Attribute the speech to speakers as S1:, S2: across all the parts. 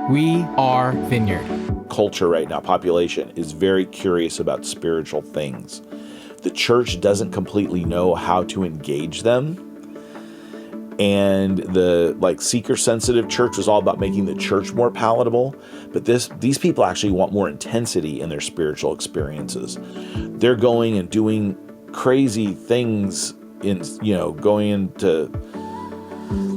S1: We are Vineyard.
S2: Culture right now, population, is very curious about spiritual things. The church doesn't completely know how to engage them. And the seeker-sensitive church was all about making the church more palatable. But these people actually want more intensity in their spiritual experiences. They're going and doing crazy things going into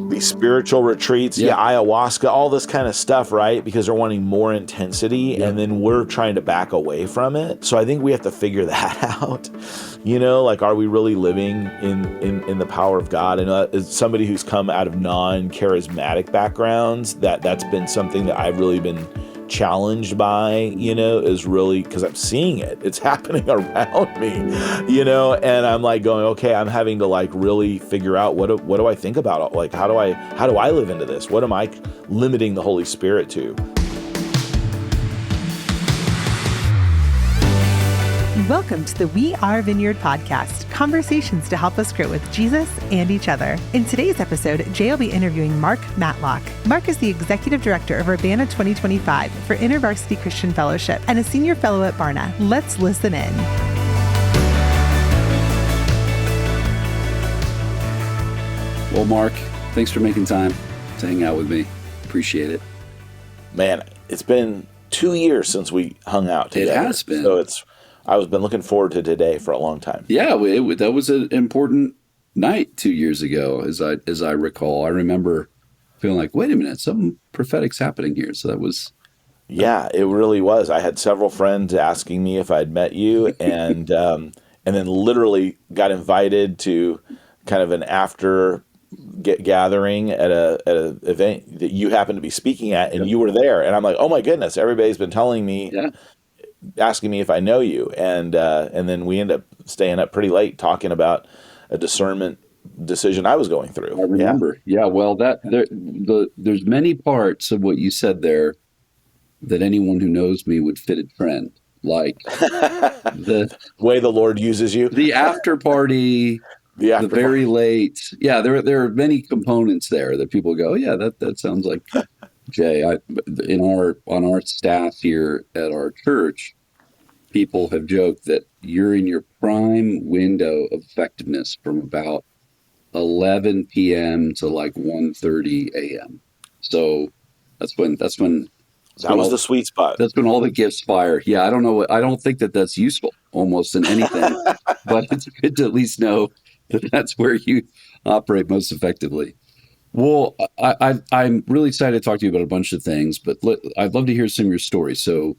S2: these spiritual retreats, ayahuasca, all this kind of stuff, right? Because they're wanting more intensity, and then we're trying to back away from it. So I think we have to figure that out. Are we really living in the power of God? And as somebody who's come out of non-charismatic backgrounds, that's been something that I've really been challenged by, is really, because I'm seeing it. It's happening around me, and I'm going, okay, I'm having to really figure out what do I think about it? How do I live into this? What am I limiting the Holy Spirit to?
S3: Welcome to the We Are Vineyard podcast, conversations to help us grow with Jesus and each other. In today's episode, Jay will be interviewing Mark Matlock. Mark is the Executive Director of Urbana 2025 for InterVarsity Christian Fellowship and a Senior Fellow at Barna. Let's listen in.
S4: Well, Mark, thanks for making time to hang out with me. Appreciate it.
S2: Man, it's been 2 years since we hung out together.
S4: It has been.
S2: So I've been looking forward to today for a long time.
S4: Yeah, that was an important night 2 years ago, as I recall. I remember feeling like, wait a minute, something prophetic's happening here. So that was...
S2: Yeah, it really was. I had several friends asking me if I'd met you, and then literally got invited to kind of an after gathering at a event that you happened to be speaking at, and you were there. And I'm like, oh my goodness, everybody's been telling me... Yeah. Asking me if I know you, and then we end up staying up pretty late talking about a discernment decision I was going through.
S4: I remember. Yeah, well, there's many parts of what you said there that anyone who knows me would fit a trend, like the
S2: way the Lord uses you,
S4: the after party, the very late. Yeah, there are many components there that people go, yeah, that sounds like Jay. On our staff here at our church, people have joked that you're in your prime window of effectiveness from about 11 p.m. to 1:30 a.m. So that's when
S2: that was the sweet spot.
S4: That's when all the gifts fire. Yeah, I don't think that's useful almost in anything, but it's good to at least know that that's where you operate most effectively. Well, I'm really excited to talk to you about a bunch of things, but I'd love to hear some of your stories. So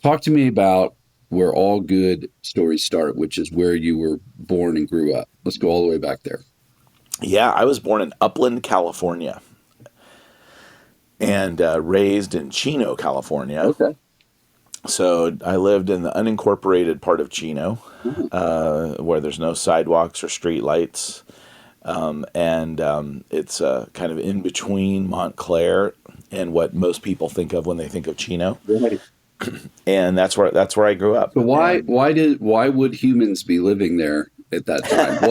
S4: talk to me about where all good stories start, which is where you were born and grew up. Let's go all the way back there.
S2: Yeah, I was born in Upland, California, and raised in Chino, California. Okay. So I lived in the unincorporated part of Chino, where there's no sidewalks or street lights. It's kind of in between Montclair and what most people think of when they think of Chino. Right. And that's where I grew up.
S4: So why would humans be living there at that time?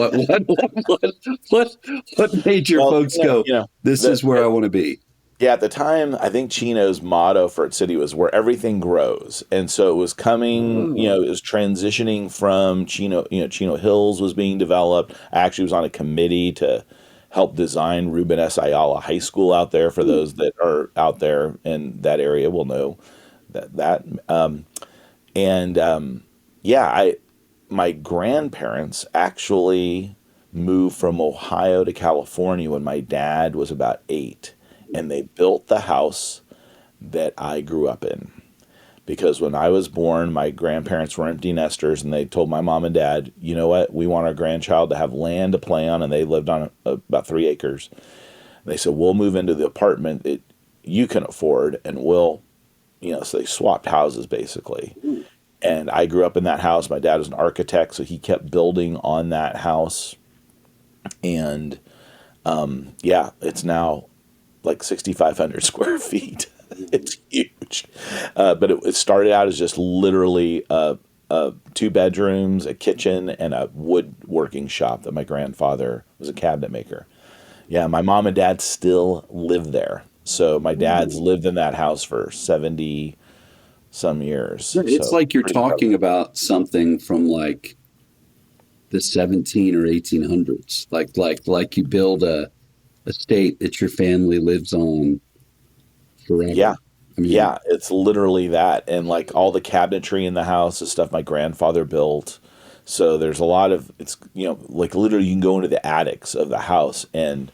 S4: What made your folks go, this is where I want to be?
S2: Yeah, at the time, I think Chino's motto for its city was where everything grows. And so it was coming, it was transitioning from Chino, Chino Hills was being developed. I actually was on a committee to help design Ruben S. Ayala High School out there. For those that are out there in that area will know that. My grandparents actually moved from Ohio to California when my dad was about 8. And they built the house that I grew up in. Because when I was born, my grandparents were empty nesters, and they told my mom and dad, you know what, we want our grandchild to have land to play on, and they lived on about 3 acres. And they said, we'll move into the apartment that you can afford, and we'll, so they swapped houses, basically. And I grew up in that house. My dad was an architect, so he kept building on that house. And, it's now 6,500 square feet. It's huge. But it started out as just literally 2 bedrooms, a kitchen, and a woodworking shop that my grandfather was a cabinet maker. Yeah, my mom and dad still live there. So my dad's lived in that house for 70 some years.
S4: It's
S2: so
S4: like you're talking about something from like the 17 or 1800s, like you build a estate that your family lives on forever.
S2: Yeah. Yeah, it's literally that. And like all the cabinetry in the house is stuff my grandfather built. So there's a lot of, it's, like literally you can go into the attics of the house and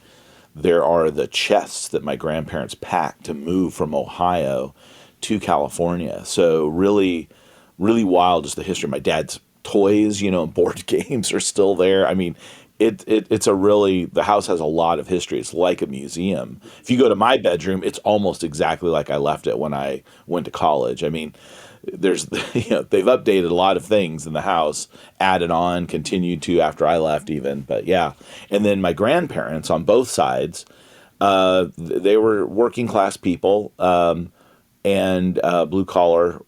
S2: there are the chests that my grandparents packed to move from Ohio to California. So really, really wild is the history. My dad's toys, and board games are still there. I mean, it's the house has a lot of history. It's like a museum. If you go to my bedroom, it's almost exactly like I left it when I went to college. I mean, there's, they've updated a lot of things in the house, added on, continued to after I left even, but yeah. And then my grandparents on both sides, they were working class people, and blue collar,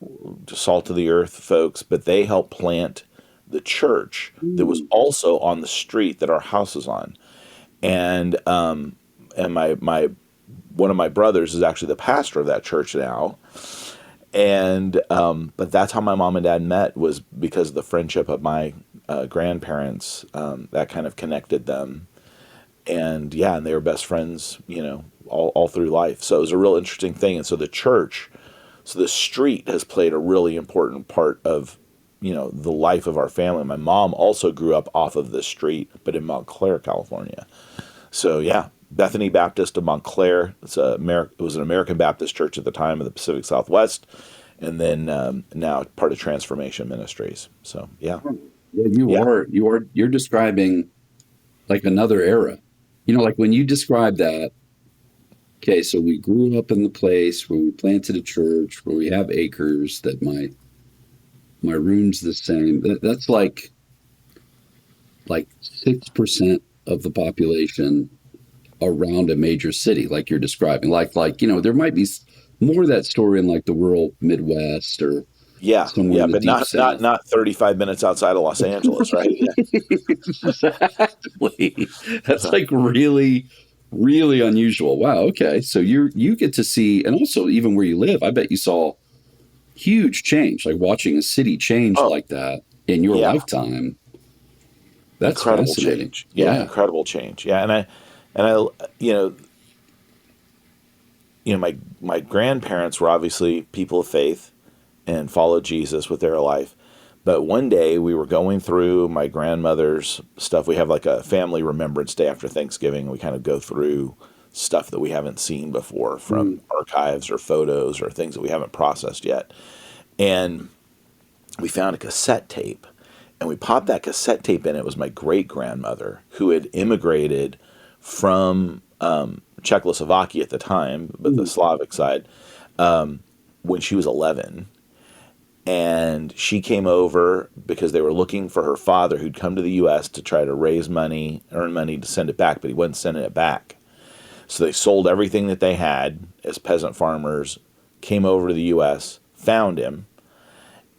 S2: salt of the earth folks, but they helped plant the church that was also on the street that our house is on. And my one of my brothers is actually the pastor of that church now. And but that's how my mom and dad met, was because of the friendship of my grandparents. That kind of connected them. And and they were best friends, all through life. So it was a real interesting thing. And so the street has played a really important part of, the life of our family. My mom also grew up off of this street, but in Montclair, California. So yeah, Bethany Baptist of Montclair. It was an American Baptist church at the time of the Pacific Southwest, and then now part of Transformation Ministries. So yeah,
S4: you're describing like another era. Like when you describe that. Okay, so we grew up in the place where we planted a church, where we have acres, that my room's the same. That's like 6% of the population around a major city, like you're describing. Like there might be more of that story in like the rural Midwest or somewhere in the deep South.
S2: not 35 minutes outside of Los Angeles, right?
S4: Exactly. That's like really, really unusual. Wow. Okay. So you get to see, and also even where you live, I bet you saw huge change, like watching a city change like that in your lifetime. That's
S2: incredible
S4: fascinating.
S2: Change. Yeah, incredible change. Yeah. And I my grandparents were obviously people of faith and followed Jesus with their life. But one day we were going through my grandmother's stuff. We have like a family remembrance day after Thanksgiving. We kind of go through stuff that we haven't seen before from archives or photos or things that we haven't processed yet. And we found a cassette tape, and we popped that cassette tape in. It was my great-grandmother who had immigrated from Czechoslovakia at the time, but the Slavic side, when she was 11. And she came over because they were looking for her father, who'd come to the U.S. to try to raise money, earn money to send it back, but he wasn't sending it back. So they sold everything that they had as peasant farmers, came over to the U.S., found him,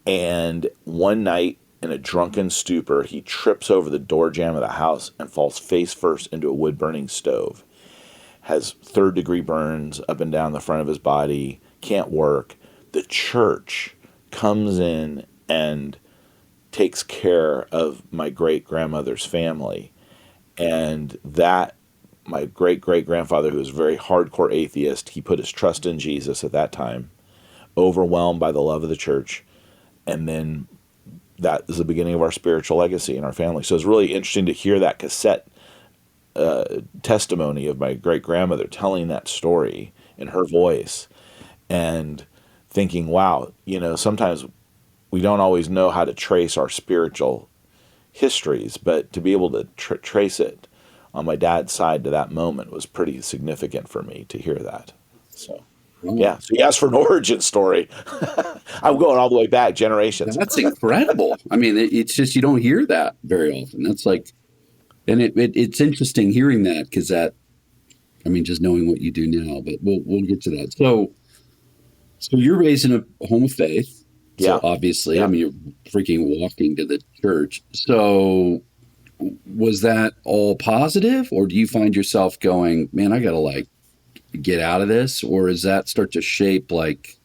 S2: and one night in a drunken stupor, he trips over the door jamb of the house and falls face first into a wood-burning stove. Has third-degree burns up and down the front of his body, can't work. The church comes in and takes care of my great-grandmother's family. And that, my great-great-grandfather, who was a very hardcore atheist, he put his trust in Jesus at that time, overwhelmed by the love of the church. And then that is the beginning of our spiritual legacy in our family. So it's really interesting to hear that cassette testimony of my great-grandmother telling that story in her voice and thinking, wow, sometimes we don't always know how to trace our spiritual histories, but to be able to trace it on my dad's side to that moment was pretty significant for me to hear that. So, yeah. So you asked for an origin story. I'm going all the way back generations.
S4: That's incredible. I mean, it's just, you don't hear that very often. That's like, and it's interesting hearing that, because just knowing what you do now, but we'll get to that. So you're raised in a home of faith. So obviously, you're freaking walking to the church. So was that all positive, or do you find yourself going, man, I got to get out of this, or does that start to shape like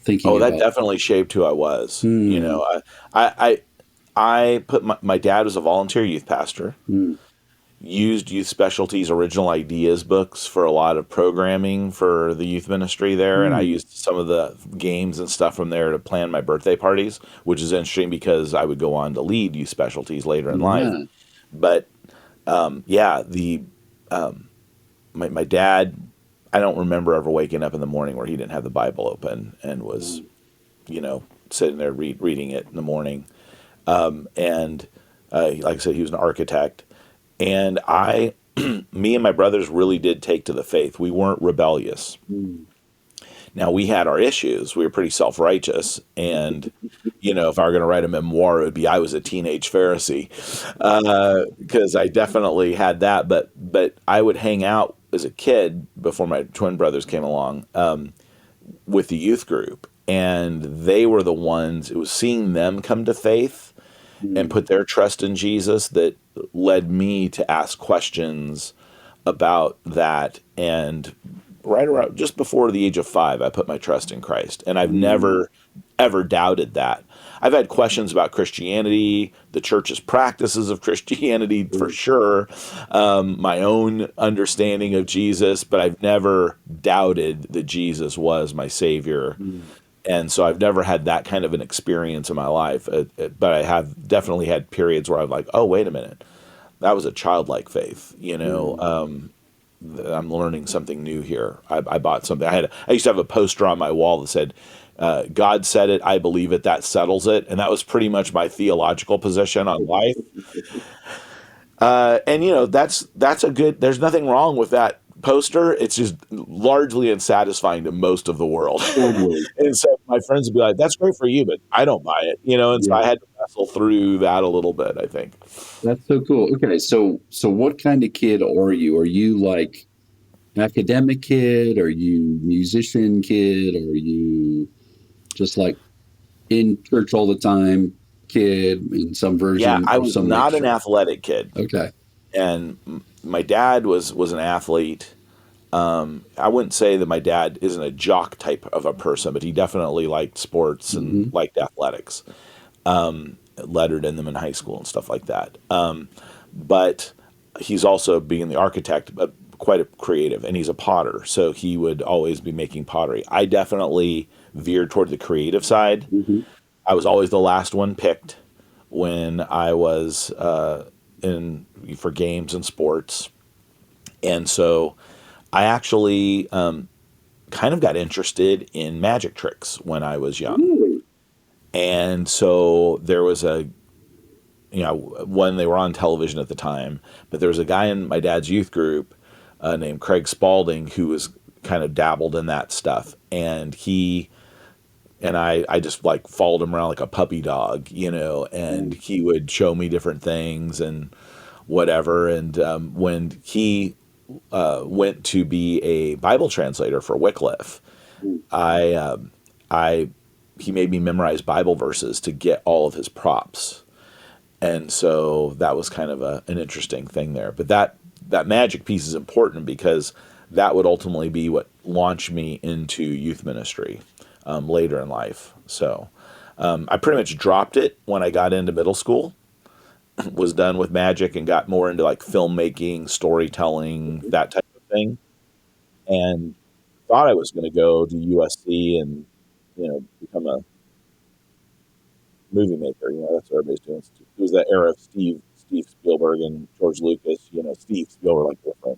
S4: thinking?
S2: Oh, that definitely shaped who I was. You know, I put my dad was a volunteer youth pastor. Used Youth Specialties Original Ideas books for a lot of programming for the youth ministry there, and I used some of the games and stuff from there to plan my birthday parties, which is interesting because I would go on to lead Youth Specialties later in life. But my dad, I don't remember ever waking up in the morning where he didn't have the Bible open and was, sitting there reading it in the morning. Like I said, he was an architect. And me and my brothers really did take to the faith. We weren't rebellious. Now, we had our issues. We were pretty self-righteous. And, if I were going to write a memoir, it would be I was a teenage Pharisee, because I definitely had that. But I would hang out as a kid before my twin brothers came along with the youth group. And they were the ones, it was seeing them come to faith and put their trust in Jesus that led me to ask questions about that. And right around just before the age of 5, I put my trust in Christ. And I've never, ever doubted that. I've had questions about Christianity, the church's practices of Christianity for sure, my own understanding of Jesus, but I've never doubted that Jesus was my Savior. And so I've never had that kind of an experience in my life, but I have definitely had periods where I'm like, oh, wait a minute, that was a childlike faith. I'm learning something new here. I bought something. I used to have a poster on my wall that said, God said it, I believe it, that settles it. And that was pretty much my theological position on life. That's a good, there's nothing wrong with that poster. It's just largely unsatisfying to most of the world. And so my friends would be like, that's great for you, but I don't buy it, so I had to wrestle through that a little bit, I think.
S4: That's so cool. Okay. So what kind of kid are you? Are you like an academic kid? Are you musician kid? Are you just like in church all the time kid in some version?
S2: Yeah, I was not an athletic kid.
S4: Okay.
S2: And my dad was an athlete. I wouldn't say that my dad isn't a jock type of a person, but he definitely liked sports and liked athletics. Lettered in them in high school and stuff like that. But he's also, being the architect, quite a creative, and he's a potter. So he would always be making pottery. I definitely veered toward the creative side. I was always the last one picked when I was for games and sports. And so I actually kind of got interested in magic tricks when I was young. And so there was when they were on television at the time, but there was a guy in my dad's youth group named Craig Spalding who was kind of dabbled in that stuff. And I just like followed him around like a puppy dog, and he would show me different things and whatever. And when he went to be a Bible translator for Wycliffe, he made me memorize Bible verses to get all of his props. And so that was kind of an interesting thing there. But that magic piece is important because that would ultimately be what launched me into youth ministry later in life. So I pretty much dropped it when I got into middle school, was done with magic and got more into like filmmaking, storytelling, that type of thing. And thought I was going to go to USC and, become a movie maker. That's what everybody's doing. It was that era of Steve Spielberg and George Lucas, Steve Spielberg, like different,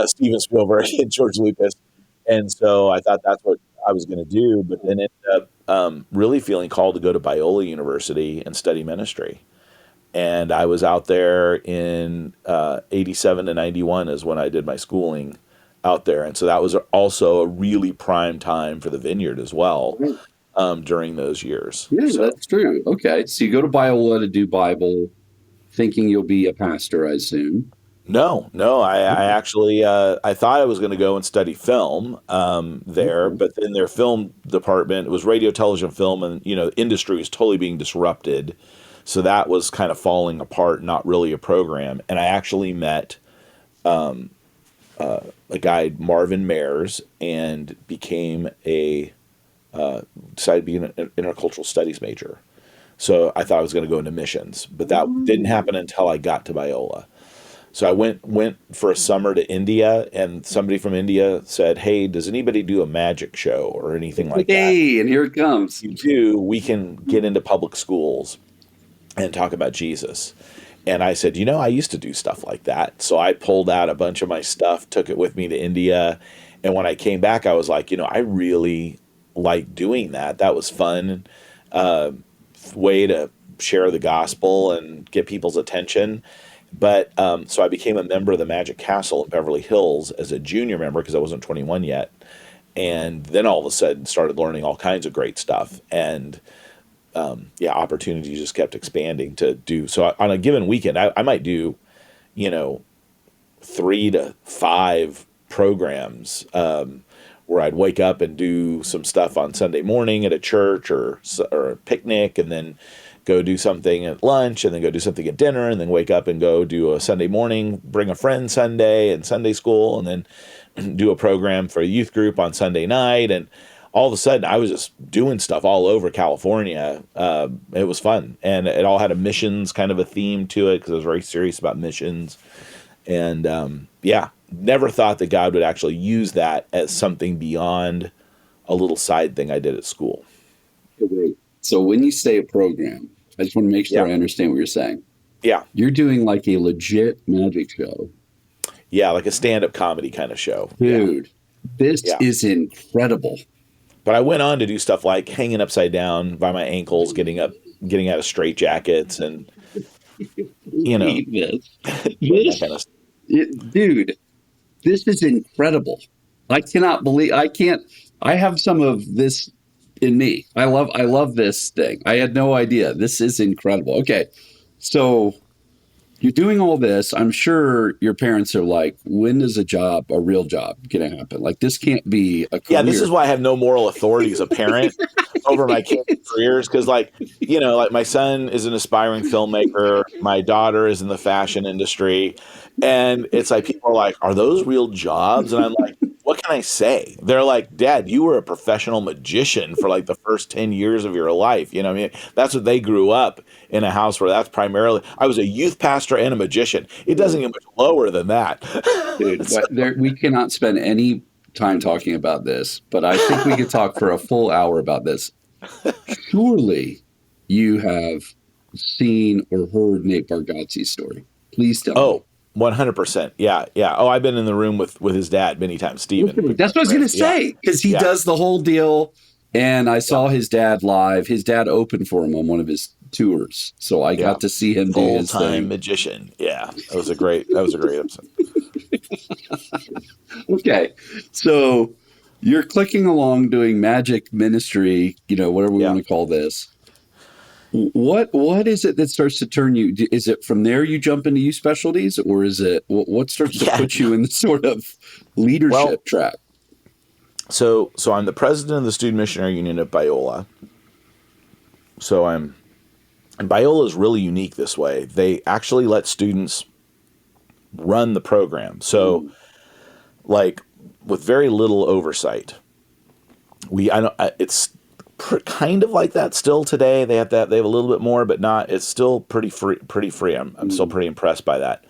S2: Steven Spielberg and George Lucas. And so I thought that's what I was going to do, but then ended up really feeling called to go to Biola University and study ministry. And I was out there in 87 to 91 is when I did my schooling out there. And so that was also a really prime time for the Vineyard as well during those years.
S4: Yeah, so that's true. Okay. So you go to Biola to do Bible, thinking you'll be a pastor, I assume.
S2: No. I actually, I thought I was going to go and study film there, but in their film department, it was radio, television, film, and, industry was totally being disrupted. So that was kind of falling apart, not really a program. And I actually met a guy, Marvin Mayers, and decided to be an intercultural studies major. So I thought I was going to go into missions, but that didn't happen until I got to Biola. So I went for a summer to India, and somebody from India said, "Hey, does anybody do a magic show or anything like that?
S4: Hey, and here it comes.
S2: If you do, we can get into public schools and talk about Jesus." And I said, I used to do stuff like that. So I pulled out a bunch of my stuff, took it with me to India. And when I came back, I was like, I really like doing that. That was fun. Way to share the gospel and get people's attention. But so I became a member of the Magic Castle in Beverly Hills as a junior member because I wasn't 21 yet. And then all of a sudden started learning all kinds of great stuff. And opportunities just kept expanding to do. So on a given weekend, I might do, 3 to 5 programs where I'd wake up and do some stuff on Sunday morning at a church or a picnic, and then go do something at lunch, and then go do something at dinner, and then wake up and go do a Sunday morning, bring a friend Sunday and Sunday school, and then do a program for a youth group on Sunday night. And all of a sudden, I was just doing stuff all over California. It was fun. And it all had a missions kind of a theme to it because I was very serious about missions. And never thought that God would actually use that as something beyond a little side thing I did at school.
S4: So when you say a program, I just want to make sure I understand what you're saying.
S2: Yeah.
S4: You're doing like a legit magic show.
S2: Yeah, like a stand-up comedy kind of show.
S4: Dude, this is incredible.
S2: But I went on to do stuff like hanging upside down by my ankles, getting out of straitjackets, and
S4: Dude, this is incredible. I cannot believe I have some of this in me. I love this thing. I had no idea. This is incredible. Okay. So you're doing all this. I'm sure your parents are like, when is a real job going to happen? Like, this can't be a career.
S2: Yeah, this is why I have no moral authority as a parent over my kids' careers. Because, like my son is an aspiring filmmaker. My daughter is in the fashion industry. And it's like, people are like, are those real jobs? And I'm like, what can I say? They're like, Dad, you were a professional magician for like the first 10 years of your life. You know what I mean? That's what they grew up in, a house where that's primarily, I was a youth pastor and a magician. It doesn't get much lower than that.
S4: Dude, we cannot spend any time talking about this, but I think we could talk for a full hour about this. Surely you have seen or heard Nate Bargatze's story. Please tell me.
S2: 100%. Yeah. Oh, I've been in the room with his dad many times, Stephen.
S4: That's what I was going to say, because he does the whole deal. And I saw his dad live. His dad opened for him on one of his tours. So I got to see him do his thing. Full-time
S2: magician. Yeah. That was a great episode.
S4: Okay. So you're clicking along doing magic ministry, whatever we want to call this. What is it that starts to turn you? Is it from there you jump into youth specialties, or is it what starts to put you in the sort of leadership track?
S2: So I'm the president of the Student Missionary Union at Biola. And Biola is really unique this way. They actually let students run the program. So, like, with very little oversight. It's kind of like that still today. They have a little bit more, but not. It's still pretty free. I'm still pretty impressed by that.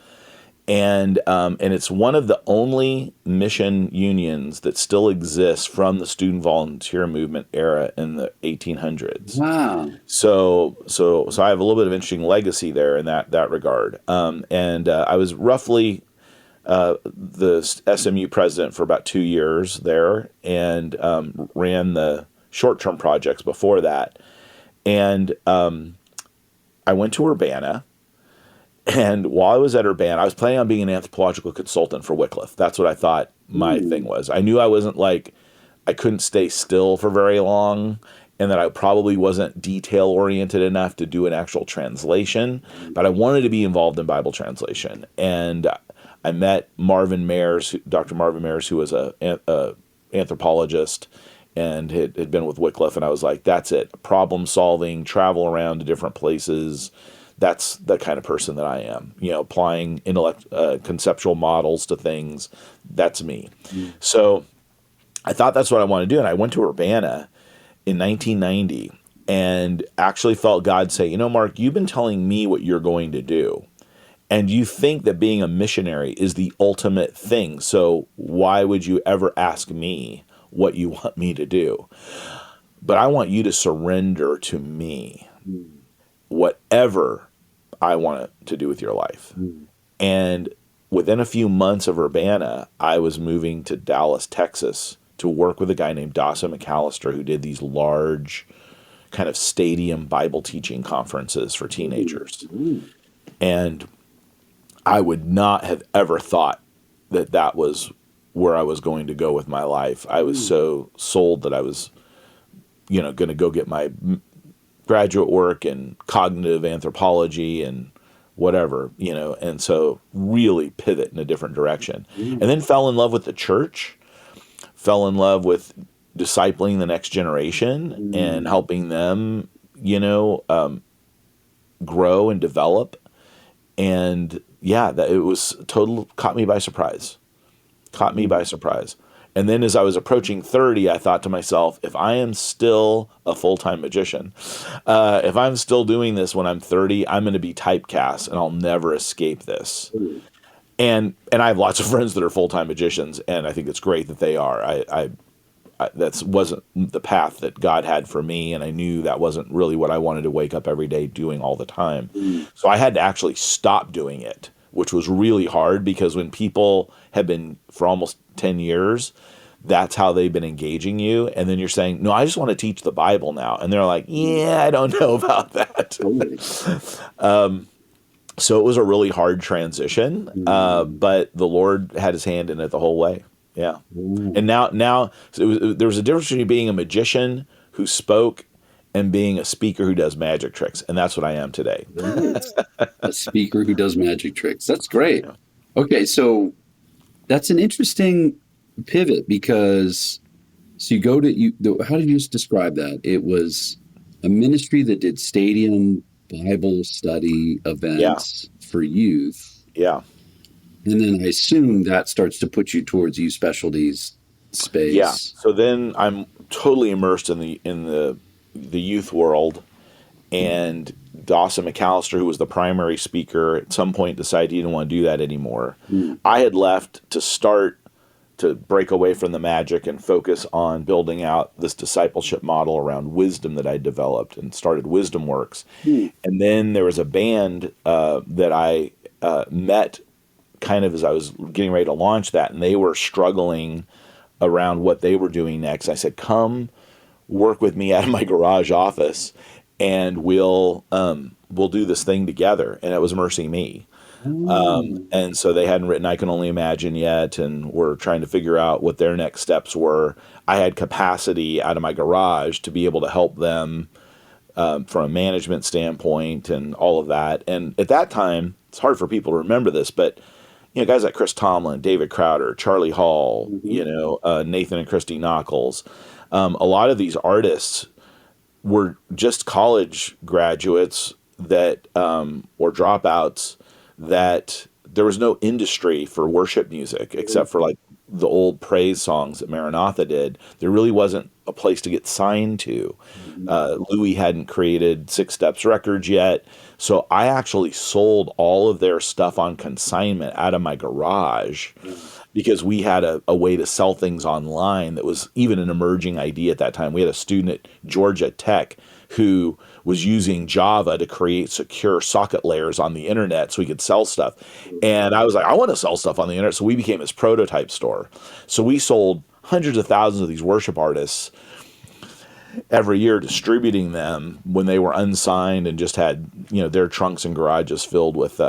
S2: And it's one of the only mission unions that still exists from the student volunteer movement era in the 1800s.
S4: Wow.
S2: So I have a little bit of interesting legacy there in that regard. I was roughly the SMU president for about 2 years there, and ran the short-term projects before that. And I went to Urbana. And while I was at Urbana, I was planning on being an anthropological consultant for Wycliffe. That's what I thought my thing was. I knew I couldn't stay still for very long, and that I probably wasn't detail-oriented enough to do an actual translation, but I wanted to be involved in Bible translation. And I met Marvin Mayers, Dr. Marvin Mayers, who was a anthropologist and had been with Wycliffe, and I was like, that's it. Problem solving, travel around to different places, That's the kind of person that I am, applying conceptual models to things. That's me. So I thought that's what I wanted to do. And I went to Urbana in 1990 and actually felt God say, Mark, you've been telling me what you're going to do. And you think that being a missionary is the ultimate thing. So why would you ever ask me what you want me to do? But I want you to surrender to me whatever I want to do with your life. And within a few months of Urbana, I was moving to Dallas, Texas, to work with a guy named Dawson McAllister, who did these large kind of stadium Bible teaching conferences for teenagers. And I would not have ever thought that that was where I was going to go with my life. I was so sold that I was, going to go get my graduate work in cognitive anthropology and whatever, and so really pivot in a different direction. And then fell in love with the church, fell in love with discipling the next generation and helping them, grow and develop. And that it was caught me by surprise. And then as I was approaching 30, I thought to myself, if I am still a full-time magician, if I'm still doing this when I'm 30, I'm going to be typecast and I'll never escape this. And I have lots of friends that are full-time magicians, and I think it's great that they are. I that wasn't the path that God had for me, and I knew that wasn't really what I wanted to wake up every day doing all the time. So I had to actually stop doing it, which was really hard, because when people have been for almost 10 years, that's how they've been engaging you. And then you're saying, no, I just want to teach the Bible now. And they're like, yeah, I don't know about that. So it was a really hard transition, but the Lord had his hand in it the whole way. Yeah. And now there was a difference between being a magician who spoke and being a speaker who does magic tricks. And that's what I am today.
S4: A speaker who does magic tricks. That's great. Yeah. Okay. So that's an interesting pivot, because so you go to, how did you just describe that? It was a ministry that did stadium Bible study events for youth.
S2: Yeah.
S4: And then I assume that starts to put you towards youth specialties space.
S2: Yeah. So then I'm totally immersed in the youth world, and Dawson McAllister, who was the primary speaker, at some point decided he didn't want to do that anymore. I had left to break away from the magic and focus on building out this discipleship model around wisdom that I developed, and started Wisdom Works. And then there was a band that I met kind of as I was getting ready to launch that, and they were struggling around what they were doing next. I said, come work with me out of my garage office, and we'll do this thing together. And it was Mercy Me. And so they hadn't written I Can Only Imagine yet, and were trying to figure out what their next steps were. I had capacity out of my garage to be able to help them from a management standpoint and all of that. And at that time, it's hard for people to remember this, but guys like Chris Tomlin, David Crowder, Charlie Hall, Nathan and Christy Nockels, a lot of these artists were just college graduates that or dropouts, that there was no industry for worship music except for like the old praise songs that Maranatha did. There really wasn't a place to get signed to. Louis hadn't created Six Steps Records yet. So I actually sold all of their stuff on consignment out of my garage, because we had a way to sell things online that was even an emerging idea at that time. We had a student at Georgia Tech who was using Java to create secure socket layers on the internet so we could sell stuff. And I was like, I want to sell stuff on the internet. So we became this prototype store. So we sold hundreds of thousands of these worship artists every year, distributing them when they were unsigned and just had, their trunks and garages filled with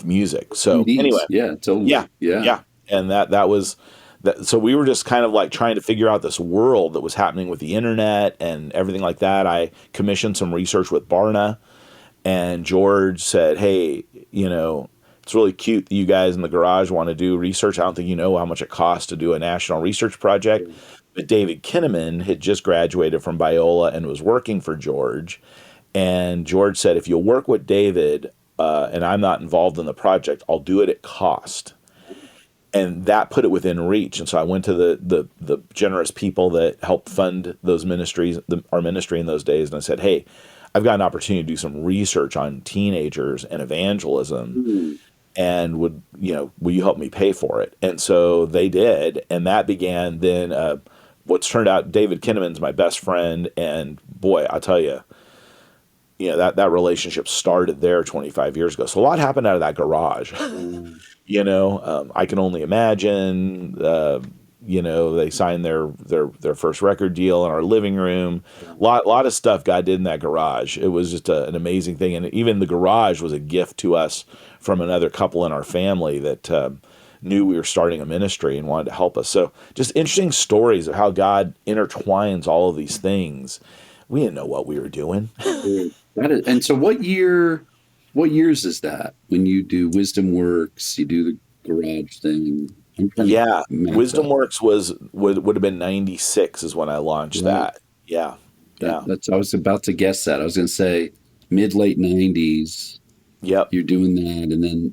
S2: music. So anyway,
S4: totally.
S2: Yeah. And that was that. So we were just kind of like trying to figure out this world that was happening with the internet and everything like that. I commissioned some research with Barna, and George said, hey, it's really cute that you guys in the garage want to do research. I don't think you know how much it costs to do a national research project. But David Kinnaman had just graduated from Biola and was working for George. And George said, if you'll work with David, and I'm not involved in the project, I'll do it at cost. And that put it within reach. And so I went to the generous people that helped fund those ministries, our ministry in those days. And I said, hey, I've got an opportunity to do some research on teenagers and evangelism. And will you help me pay for it? And so they did. And that began then what's turned out, David Kinnaman's my best friend. And boy, I'll tell you, that relationship started there 25 years ago. So a lot happened out of that garage. I can only imagine. They signed their first record deal in our living room. Lot of stuff God did in that garage. It was just an amazing thing, and even the garage was a gift to us from another couple in our family that knew we were starting a ministry and wanted to help us. So just interesting stories of how God intertwines all of these things. We didn't know what we were doing.
S4: And so what years is that when you do Wisdom Works, you do the garage thing?
S2: Yeah. Wisdom Works would have been 96 is when I launched that. Yeah. Yeah.
S4: I was about to guess that. I was going to say mid-late 90s.
S2: Yep.
S4: You're doing that. And then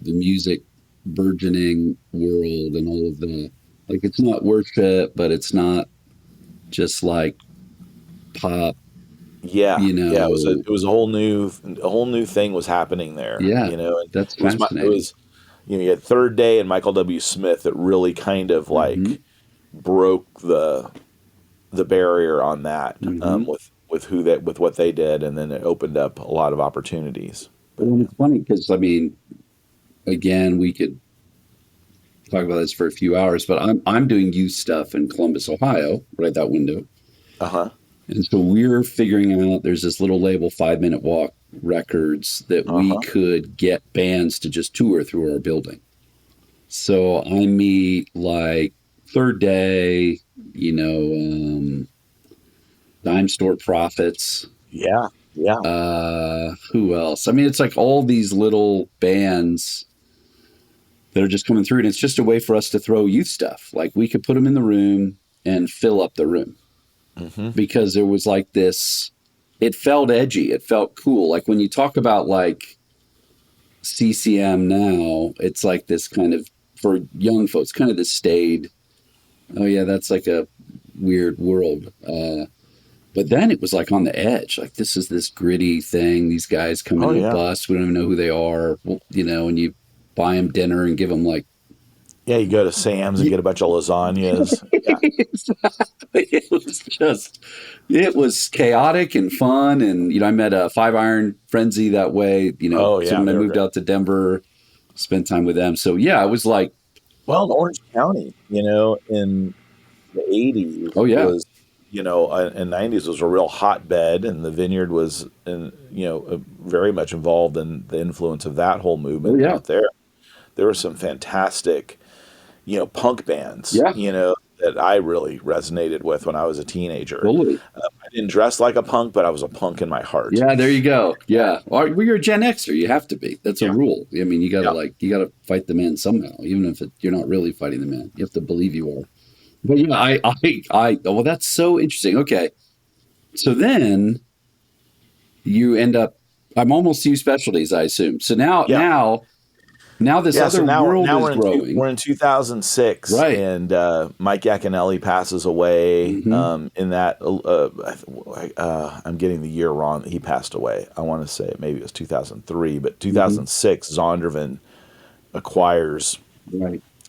S4: the music burgeoning world and all of the, like, it's not worship, but it's not just like pop.
S2: Yeah. Yeah. It was a whole new thing was happening there.
S4: Yeah.
S2: That's
S4: fascinating.
S2: You had Third Day and Michael W. Smith that really kind of broke the barrier on that with what they did, and then it opened up a lot of opportunities.
S4: Well, it's funny because again, we could talk about this for a few hours, but I'm doing youth stuff in Columbus, Ohio, right that window. And so we're figuring out there's this little label, 5 Minute Walk Records, that we could get bands to just tour through our building. So I meet like Third Day, Dime Store Prophets.
S2: Yeah.
S4: Who else? I mean, it's like all these little bands that are just coming through, and it's just a way for us to throw youth stuff. Like we could put them in the room and fill up the room. Because there was like this, it felt edgy. It felt cool. Like when you talk about like CCM now, it's like this kind of, for young folks, kind of this staid, oh yeah, that's like a weird world. But then it was like on the edge. Like this is this gritty thing. These guys come in a bus. We don't even know who they are. Well, and you buy them dinner and give them like,
S2: yeah, you go to Sam's and get a bunch of lasagnas. Yeah.
S4: Exactly. It was chaotic and fun. And, I met a 5 Iron Frenzy that way, so when I moved out to Denver, spent time with them. So yeah, it was like.
S2: Well, in Orange County, in the 80s.
S4: Oh yeah.
S2: Was, and 90s was a real hotbed, and the Vineyard was, very much involved in the influence of that whole movement out there. There were some fantastic, punk bands, that I really resonated with when I was a teenager.
S4: Totally.
S2: I didn't dress like a punk, but I was a punk in my heart.
S4: Yeah, there you go. Yeah. Well, you're a Gen Xer. You have to be. That's a rule. I mean, you gotta fight the man somehow, even if you're not really fighting the man. You have to believe you are. But well, that's so interesting. Okay. So then you end up, I'm almost Youth Specialties, I assume. So now this other world is growing.
S2: We're in 2006,
S4: right?
S2: And Mike Yaconelli passes away. In that, I'm getting the year wrong that he passed away. I want to say maybe it was 2003, but 2006, Zondervan acquires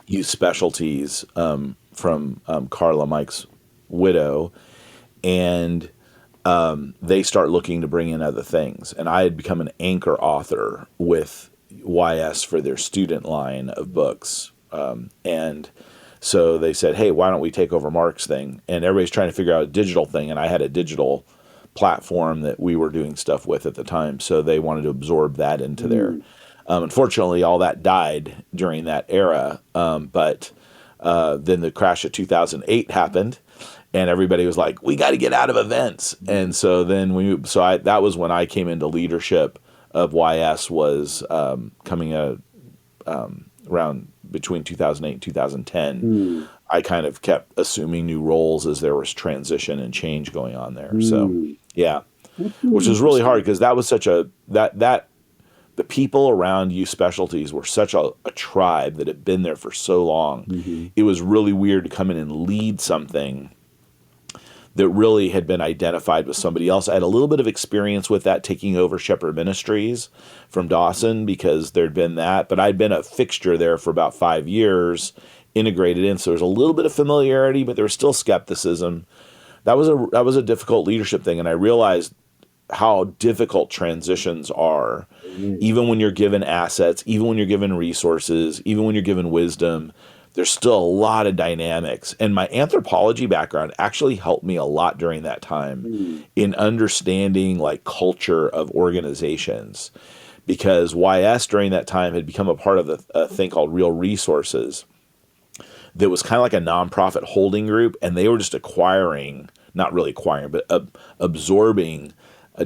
S2: Youth Specialties from Carla, Mike's widow, and they start looking to bring in other things. And I had become an anchor author with YS for their student line of books. And so they said, hey, why don't we take over Mark's thing? And everybody's trying to figure out a digital thing. And I had a digital platform that we were doing stuff with at the time. So they wanted to absorb that into there. Unfortunately, all that died during that era. But then the crash of 2008 happened. And everybody was like, we got to get out of events. And so then that was when I came into leadership of YS, was coming out around between 2008 and 2010. I kind of kept assuming new roles as there was transition and change going on there. So, yeah. which was really hard because that was such a, that the people around Youth Specialties were such a tribe that had been there for so long.
S4: Mm-hmm.
S2: It was really weird to come in and lead something that really had been identified with somebody else. I had a little bit of experience with that, taking over Shepherd Ministries from Dawson, because there'd been that, but I'd been a fixture there for about 5 years, integrated in. So there was a little bit of familiarity, but there was still skepticism. That was a difficult leadership thing. And I realized how difficult transitions are, even when you're given assets, even when you're given resources, even when you're given wisdom. There's still a lot of dynamics. And my anthropology background actually helped me a lot during that time in understanding like culture of organizations, because YS during that time had become a part of a thing called Real Resources that was kind of like a nonprofit holding group. And they were just not really acquiring, but absorbing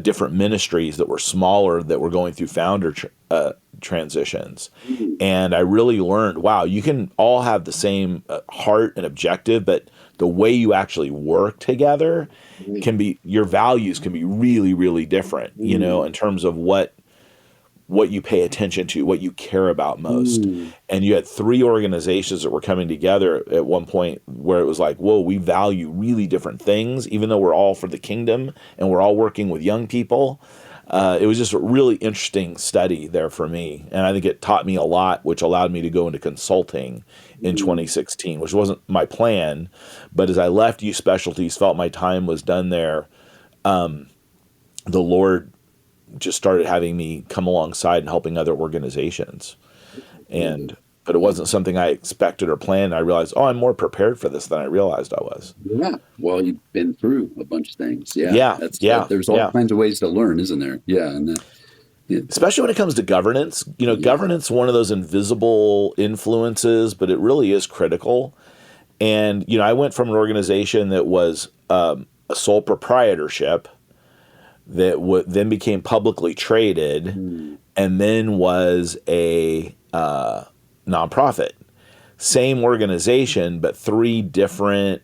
S2: different ministries that were smaller, that were going through founder transitions. And I really learned, wow, you can all have the same heart and objective, but the way you actually work together can be, your values can be really, really different, you know, in terms of what you pay attention to, what you care about most. And you had 3 organizations that were coming together at one point where it was like, whoa, we value really different things, even though we're all for the kingdom and we're all working with young people. It was just a really interesting study there for me. And I think it taught me a lot, which allowed me to go into consulting in 2016, which wasn't my plan. But as I left Youth Specialties, felt my time was done there, the Lord just started having me come alongside and helping other organizations. But it wasn't something I expected or planned. I realized, I'm more prepared for this than I realized I was.
S4: Yeah. Well, you've been through a bunch of things. Yeah. There's all kinds of ways to learn, isn't there? Yeah. And
S2: especially when it comes to governance, governance, one of those invisible influences, but it really is critical. And, I went from an organization that was a sole proprietorship that then became publicly traded and then was a nonprofit. Same organization, but 3 different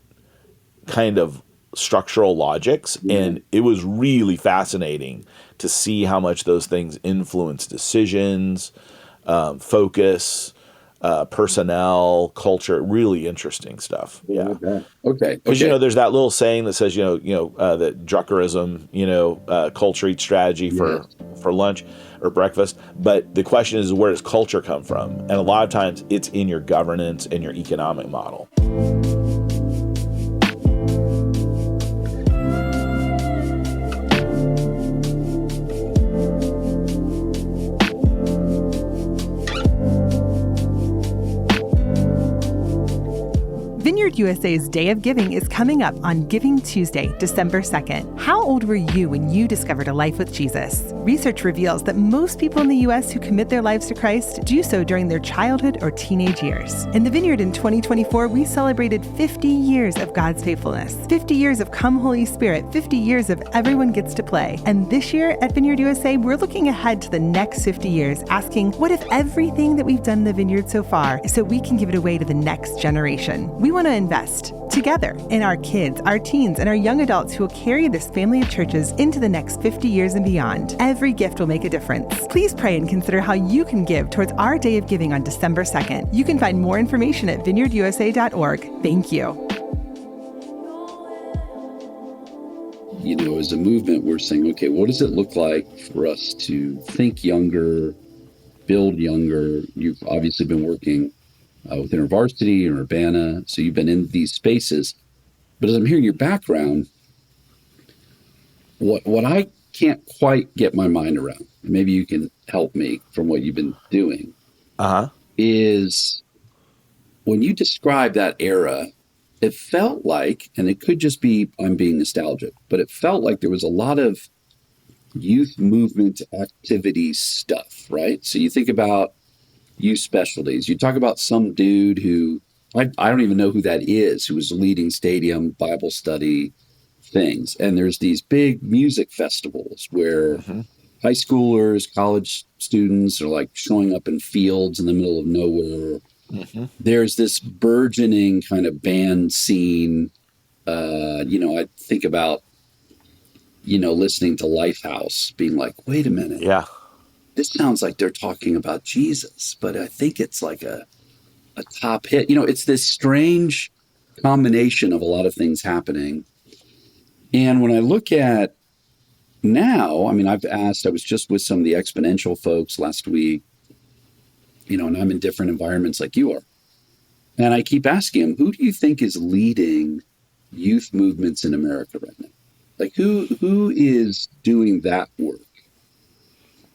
S2: kind of structural logics. And it was really fascinating to see how much those things influence decisions, focus, personnel, culture, really interesting stuff. Yeah.
S4: Okay.
S2: Because, there's that little saying that says, that Druckerism, culture eats strategy for lunch or breakfast. But the question is, where does culture come from? And a lot of times it's in your governance and your economic model.
S3: Vineyard USA's Day of Giving is coming up on Giving Tuesday, December 2nd. How old were you when you discovered a life with Jesus? Research reveals that most people in the U.S. who commit their lives to Christ do so during their childhood or teenage years. In the Vineyard in 2024, we celebrated 50 years of God's faithfulness, 50 years of Come Holy Spirit, 50 years of Everyone Gets to Play. And this year at Vineyard USA, we're looking ahead to the next 50 years, asking, what if everything that we've done in the Vineyard so far is so we can give it away to the next generation? We want to invest together in our kids, our teens, and our young adults who will carry this family of churches into the next 50 years and beyond. Every gift will make a difference. Please pray and consider how you can give towards our Day of Giving on December 2nd. You can find more information at vineyardusa.org. Thank you.
S4: As a movement, we're saying, okay, what does it look like for us to think younger, build younger? You've obviously been working with InterVarsity and Urbana, so you've been in these spaces. But as I'm hearing your background, what I can't quite get my mind around, maybe you can help me from what you've been doing, is when you describe that era, it felt like, and it could just be I'm being nostalgic, but it felt like there was a lot of youth movement activity stuff, right? So you think about Youth Specialties. You talk about some dude who, I don't even know who that is, who was leading stadium Bible study things. And there's these big music festivals where high schoolers, college students are like showing up in fields in the middle of nowhere. There's this burgeoning kind of band scene. I think about listening to Lifehouse, being like, wait a minute.
S2: Yeah.
S4: This sounds like they're talking about Jesus, but I think it's like a top hit. It's this strange combination of a lot of things happening. And when I look at now, I was just with some of the exponential folks last week, and I'm in different environments like you are. And I keep asking them, who do you think is leading youth movements in America right now? Like who is doing that work?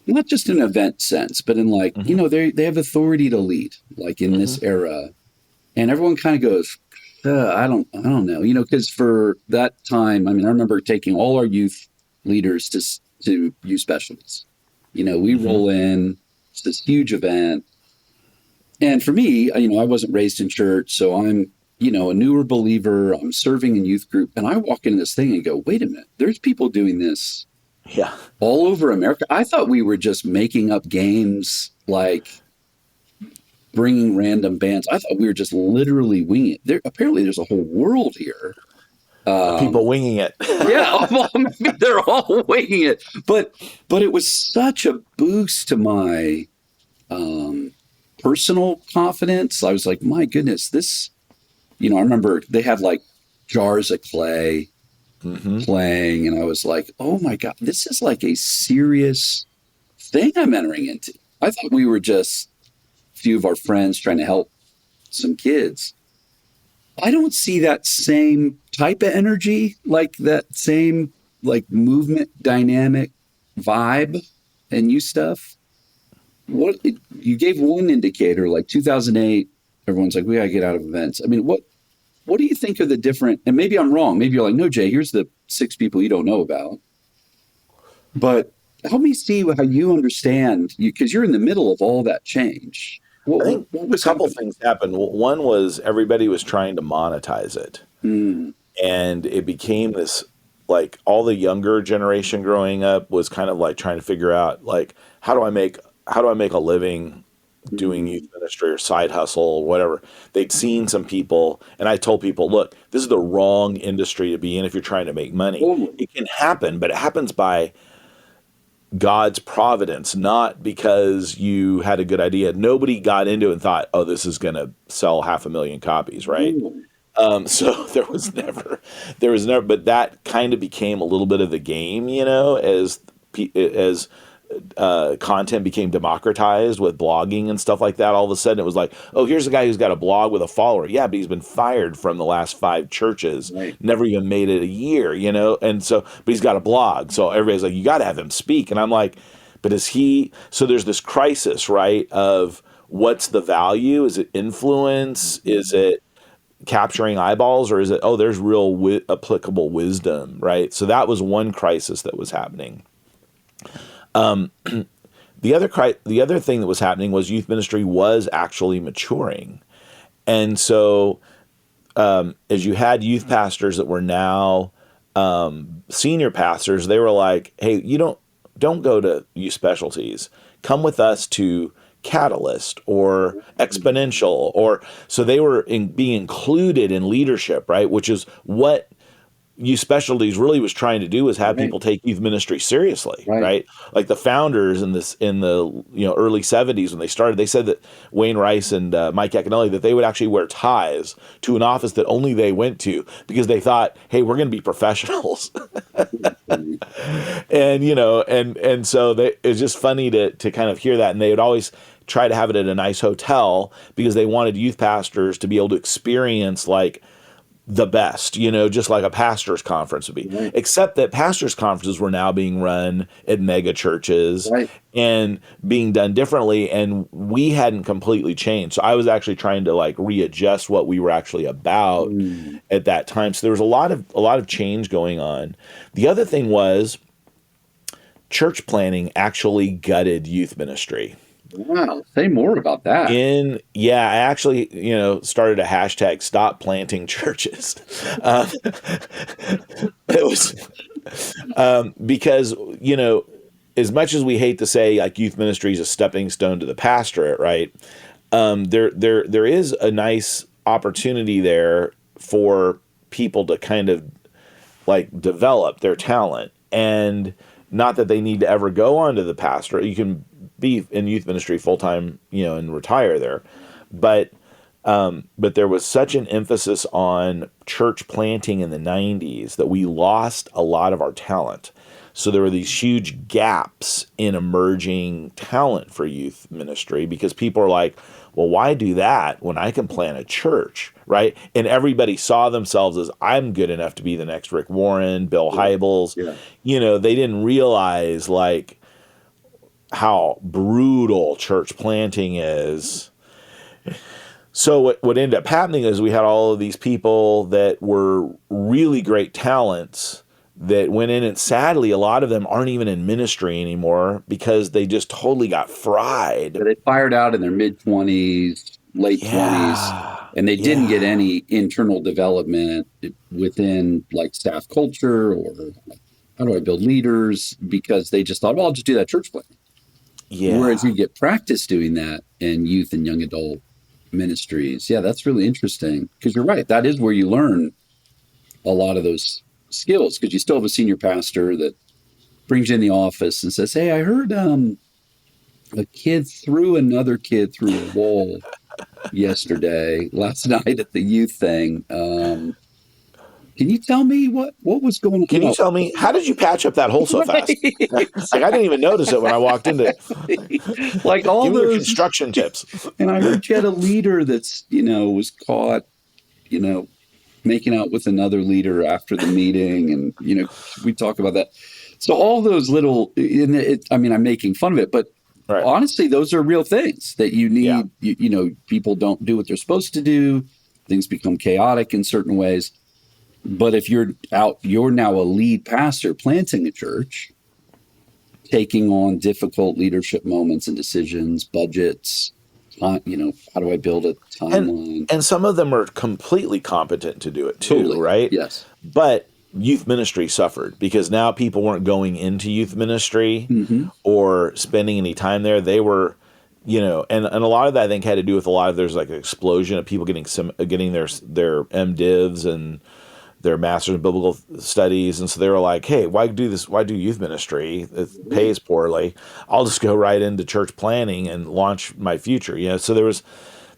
S4: Not just in an event sense, but in like, they have authority to lead, like in this era. And everyone kind of goes, I don't know, because for that time, I remember taking all our youth leaders to youth specialties. We roll in, it's this huge event. And for me, I wasn't raised in church, so I'm, a newer believer. I'm serving in youth group. And I walk into this thing and go, wait a minute, there's people doing this all over America. I thought we were just making up games, like bringing random bands. I thought we were just literally winging it. Apparently there's a whole world here.
S2: People winging it.
S4: Yeah, well, maybe they're all winging it. But it was such a boost to my personal confidence. I was like, my goodness, this, I remember they had like jars of clay playing, and I was like, oh my God, this is like a serious thing I'm entering into. I thought we were just a few of our friends trying to help some kids. I don't see that same type of energy, like that same like movement dynamic vibe and new stuff. You gave one indicator, like 2008, everyone's like, we gotta get out of events. What do you think are the different, and maybe I'm wrong, maybe you're like, no, Jay, here's the 6 people you don't know about. But help me see how you understand, because you're in the middle of all that change.
S2: I think a couple things happened. One was everybody was trying to monetize it. And it became this, like all the younger generation growing up was kind of like trying to figure out, like, how do I make a living doing youth ministry or side hustle or whatever. They'd seen some people, and I told people, look, this is the wrong industry to be in if you're trying to make money. It can happen, but it happens by God's providence, not because you had a good idea. Nobody got into it and thought, oh, this is going to sell 500,000 copies, right? So there was never, but that kind of became a little bit of the game, as content became democratized with blogging and stuff like that. All of a sudden it was like, oh, here's a guy who's got a blog with a follower. Yeah, but he's been fired from the last 5 churches, never even made it a year, and so, but he's got a blog. So everybody's like, you got to have him speak. And I'm like, but so there's this crisis, right? Of what's the value? Is it influence? Is it capturing eyeballs, or is it, oh, there's real applicable wisdom, right? So that was one crisis that was happening. The other thing that was happening was youth ministry was actually maturing. And so as you had youth pastors that were now senior pastors, they were like, hey, you don't go to youth specialties. Come with us to Catalyst or Exponential. Or so they were being included in leadership, right? Which is what youth specialties really was trying to do, was have people take youth ministry seriously, right? Like the founders in the early 70s when they started, they said that Wayne Rice and Mike Yaconelli, that they would actually wear ties to an office that only they went to because they thought, hey, we're going to be professionals. And so it's just funny to kind of hear that. And they would always try to have it at a nice hotel because they wanted youth pastors to be able to experience like the best, just like a pastor's conference would be, except that pastor's conferences were now being run at mega churches and being done differently. And we hadn't completely changed. So I was actually trying to like readjust what we were actually about at that time. So there was a lot of change going on. The other thing was church planning actually gutted youth ministry.
S4: Wow. Say more about that.
S2: I actually, started a hashtag stop planting churches. It was because, as much as we hate to say like youth ministry is a stepping stone to the pastorate, right? There is a nice opportunity there for people to kind of like develop their talent And not that they need to ever go on to the pastor. You can be in youth ministry full time, and retire there. But there was such an emphasis on church planting in the 90s that we lost a lot of our talent. So there were these huge gaps in emerging talent for youth ministry because people are like, well, why do that when I can plant a church, right? And everybody saw themselves as, I'm good enough to be the next Rick Warren, Bill Hybels. Yeah. They didn't realize like how brutal church planting is. So what ended up happening is we had all of these people that were really great talents that went in, and sadly, a lot of them aren't even in ministry anymore because they just totally got fried.
S4: They fired out in their mid-20s, late 20s, and they didn't get any internal development within like staff culture or how do I build leaders, because they just thought, well, I'll just do that church plan. Yeah. Whereas you get practice doing that in youth and young adult ministries. Yeah, that's really interesting because you're right. That is where you learn a lot of those skills, because you still have a senior pastor that brings you in the office and says, hey, I heard a kid threw another kid through a wall last night at the youth thing. Can you tell me what was going on?
S2: Can you tell me, how did you patch up that hole so fast? Like, I didn't even notice it when I walked into it.
S4: Like all
S2: Give
S4: those
S2: me your construction tips.
S4: And I heard you had a leader that's, was caught, making out with another leader after the meeting. And, we talk about that. So all those little, I'm making fun of it, but right. Honestly, those are real things that you need. Yeah. People don't do what they're supposed to do. Things become chaotic in certain ways. But if you're now a lead pastor planting a church, taking on difficult leadership moments and decisions, budgets, how do I build a timeline?
S2: And some of them are completely competent to do it too, totally. Right?
S4: Yes.
S2: But youth ministry suffered because now people weren't going into youth ministry or spending any time there. They were, and a lot of that I think had to do with there's like an explosion of people getting their MDivs and their master's in biblical studies. And so they were like, hey, why do this? Why do youth ministry? It pays poorly. I'll just go right into church planning and launch my future. So there's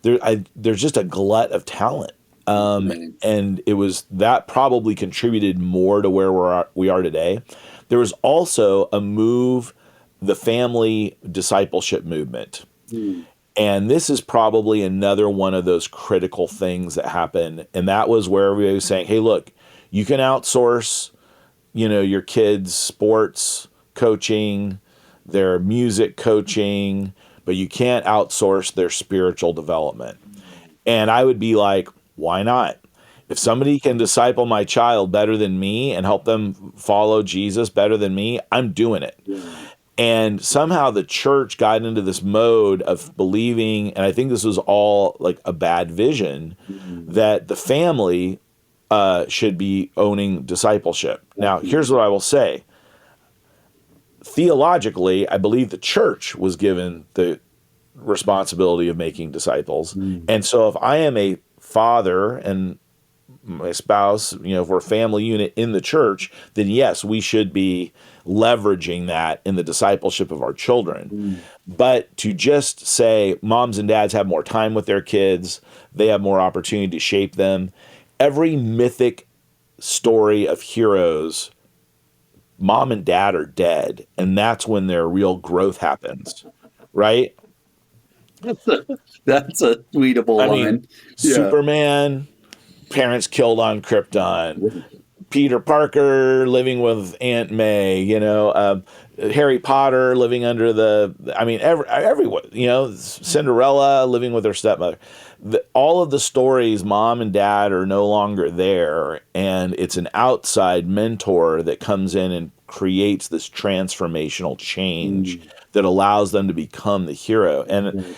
S2: just a glut of talent. And it was that probably contributed more to where we are today. There was also a move, the family discipleship movement. And this is probably another one of those critical things that happened. And that was where everybody was saying, hey, look, you can outsource, your kids' sports coaching, their music coaching, but you can't outsource their spiritual development. And I would be like, why not? If somebody can disciple my child better than me and help them follow Jesus better than me, I'm doing it. Yeah. And somehow the church got into this mode of believing, and I think this was all like a bad vision, that the family should be owning discipleship. Now, here's what I will say. Theologically, I believe the church was given the responsibility of making disciples. And so if I am a father and my spouse, if we're a family unit in the church, then yes, we should be leveraging that in the discipleship of our children. But to just say moms and dads have more time with their kids, they have more opportunity to shape them. Every mythic story of heroes, mom and dad are dead, and that's when their real growth happens, right?
S4: That's a tweetable line.
S2: Superman, parents killed on Krypton. Peter Parker living with Aunt May, Harry Potter living under everyone, Cinderella living with her stepmother. All of the stories, mom and dad are no longer there, and it's an outside mentor that comes in and creates this transformational change that allows them to become the hero. And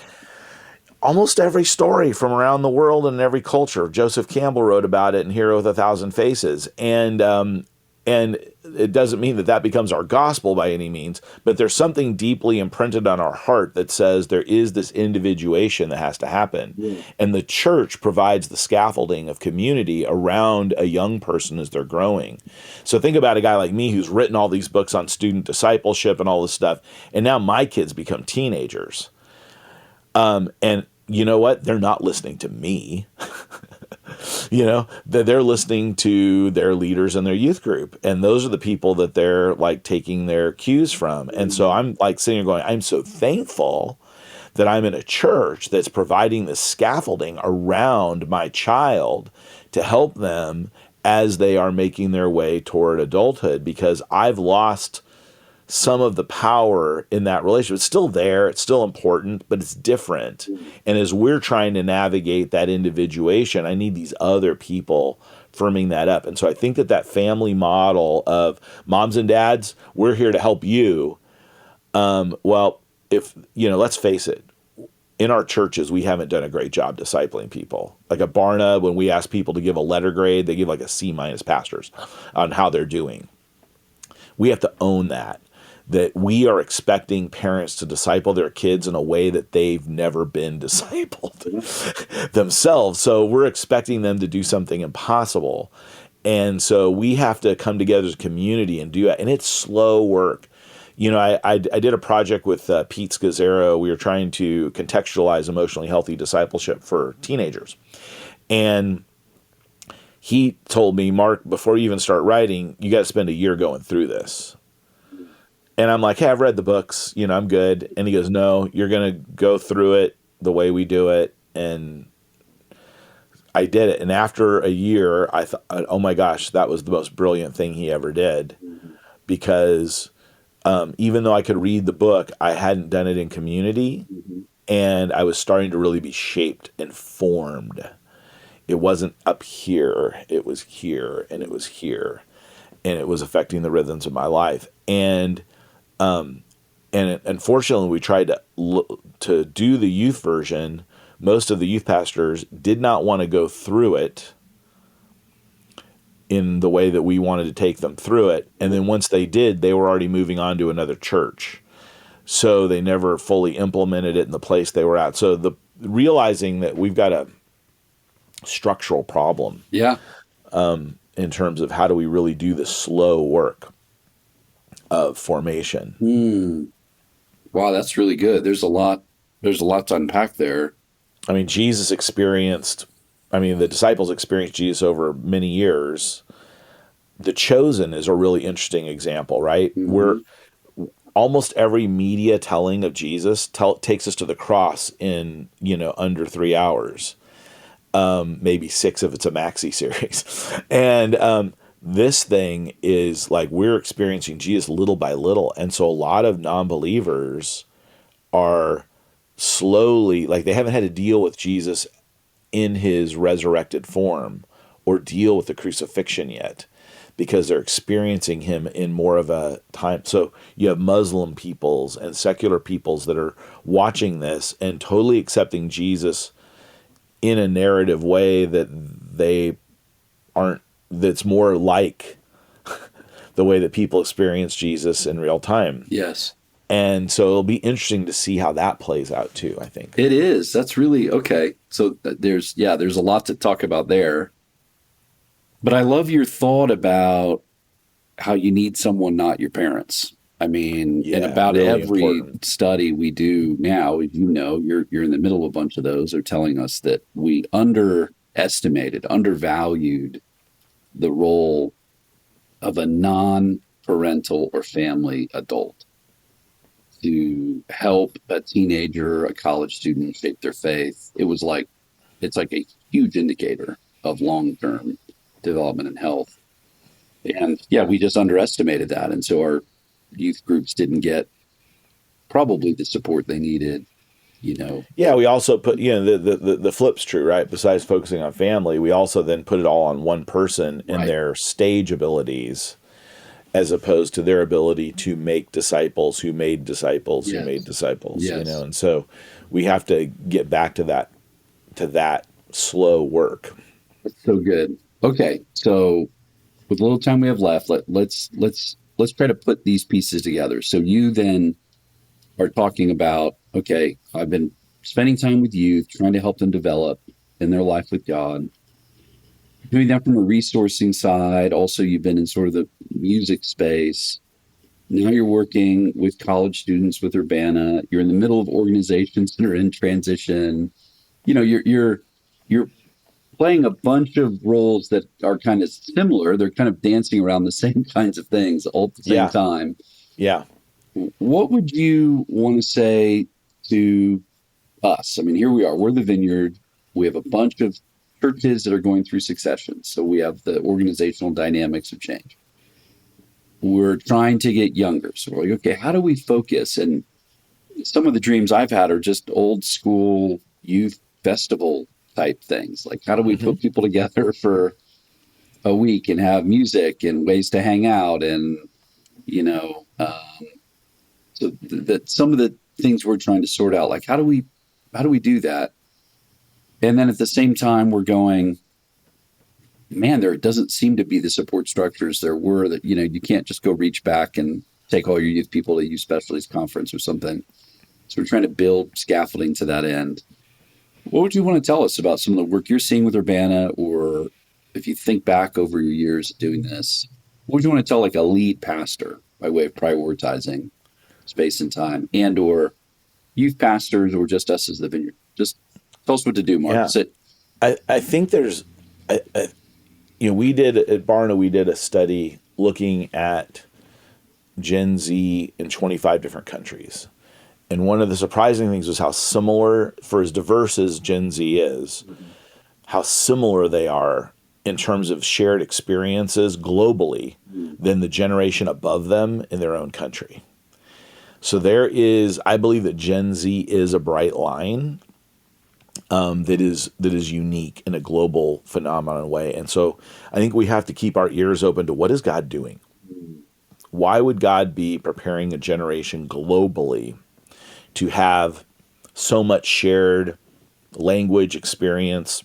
S2: almost every story from around the world and every culture, Joseph Campbell wrote about it in Hero with a Thousand Faces. And And it doesn't mean that that becomes our gospel by any means, but there's something deeply imprinted on our heart that says there is this individuation that has to happen. Yeah. And the church provides the scaffolding of community around a young person as they're growing. So think about a guy like me who's written all these books on student discipleship and all this stuff, and now my kids become teenagers. And you know what? They're not listening to me. They're listening to their leaders in their youth group. And those are the people that they're like taking their cues from. And so I'm like sitting here going, I'm so thankful that I'm in a church that's providing this scaffolding around my child to help them as they are making their way toward adulthood, because I've lost some of the power in that relationship. It's still there, it's still important, but it's different. And as we're trying to navigate that individuation, I need these other people firming that up. And so I think that family model of moms and dads, we're here to help you. Let's face it, in our churches, we haven't done a great job discipling people. Like at Barna, when we ask people to give a letter grade, they give like a C- pastors on how they're doing. We have to own that we are expecting parents to disciple their kids in a way that they've never been discipled themselves. So we're expecting them to do something impossible. And so we have to come together as a community and do it. And it's slow work. I did a project with Pete Scazzaro. We were trying to contextualize emotionally healthy discipleship for teenagers. And he told me, Mark, before you even start writing, you got to spend a year going through this. And I'm like, hey, I've read the books, I'm good. And he goes, no, you're going to go through it the way we do it. And I did it. And after a year, I thought, oh my gosh, that was the most brilliant thing he ever did. Because even though I could read the book, I hadn't done it in community. And I was starting to really be shaped and formed. It wasn't up here. It was here, and it was here. And it was affecting the rhythms of my life. And unfortunately, we tried to do the youth version. Most of the youth pastors did not want to go through it in the way that we wanted to take them through it. And then once they did, they were already moving on to another church. So they never fully implemented it in the place they were at. So realizing that we've got a structural problem.
S4: Yeah.
S2: In terms of how do we really do the slow work of formation.
S4: Wow, that's really good. There's a lot to unpack there.
S2: I mean, the disciples experienced Jesus over many years. The Chosen is a really interesting example, right? Where almost every media telling of Jesus takes us to the cross in, under 3 hours. Maybe 6 if it's a maxi series. And this thing is like we're experiencing Jesus little by little. And so a lot of non-believers are slowly, like they haven't had to deal with Jesus in his resurrected form or deal with the crucifixion yet, because they're experiencing him in more of a time. So you have Muslim peoples and secular peoples that are watching this and totally accepting Jesus in a narrative way that that's more like the way that people experience Jesus in real time.
S4: Yes.
S2: And so it'll be interesting to see how that plays out too, I think.
S4: It is. That's really okay. So there's a lot to talk about there. But I love your thought about how you need someone, not your parents. I mean, in about really every important study we do now, you're in the middle of a bunch of those, are telling us that we undervalued the role of a non-parental or family adult to help a teenager, a college student shape their faith. It's like a huge indicator of long-term development and health. And we just underestimated that. And so our youth groups didn't get probably the support they needed,
S2: Yeah, we also put, the flip's true, right? Besides focusing on family, we also then put it all on one person and their stage abilities, as opposed to their ability to make disciples who made disciples who made disciples, and so we have to get back to that slow work.
S4: That's so good. Okay, so with the little time we have left, let's try to put these pieces together. So you then are talking about, okay, I've been spending time with youth, trying to help them develop in their life with God, doing that from a resourcing side. Also, you've been in sort of the music space. Now you're working with college students with Urbana. You're in the middle of organizations that are in transition. You know, you're playing a bunch of roles that are kind of similar. They're kind of dancing around the same kinds of things all at the same time.
S2: Yeah.
S4: What would you want to say to us? I mean, here we are. We're the Vineyard. We have a bunch of churches that are going through succession. So we have the organizational dynamics of change. We're trying to get younger. So we're like, okay, how do we focus? And some of the dreams I've had are just old school youth festival type things. Like, how do we put people together for a week and have music and ways to hang out? And, you know, so that some of the things we're trying to sort out, like, how do we do that? And then at the same time, we're going, man, there doesn't seem to be the support structures there were that, you know, you can't just go reach back and take all your youth people to youth specialties conference or something. So we're trying to build scaffolding to that end. What would you want to tell us about some of the work you're seeing with Urbana, or if you think back over your years doing this, what would you want to tell like a lead pastor by way of prioritizing space and time, and or youth pastors, or just us as the Vineyard? Just tell us what to do, Mark.
S2: Yeah. I think there's, you know, we did at Barna, we did a study looking at Gen Z in 25 different countries. And one of the surprising things was how similar, for as diverse as Gen Z is, how similar they are in terms of shared experiences globally than the generation above them in their own country. So there is, I believe that Gen Z is a bright line that is unique in a global phenomenon way. And so I think we have to keep our ears open to what is God doing? Why would God be preparing a generation globally to have so much shared language experience?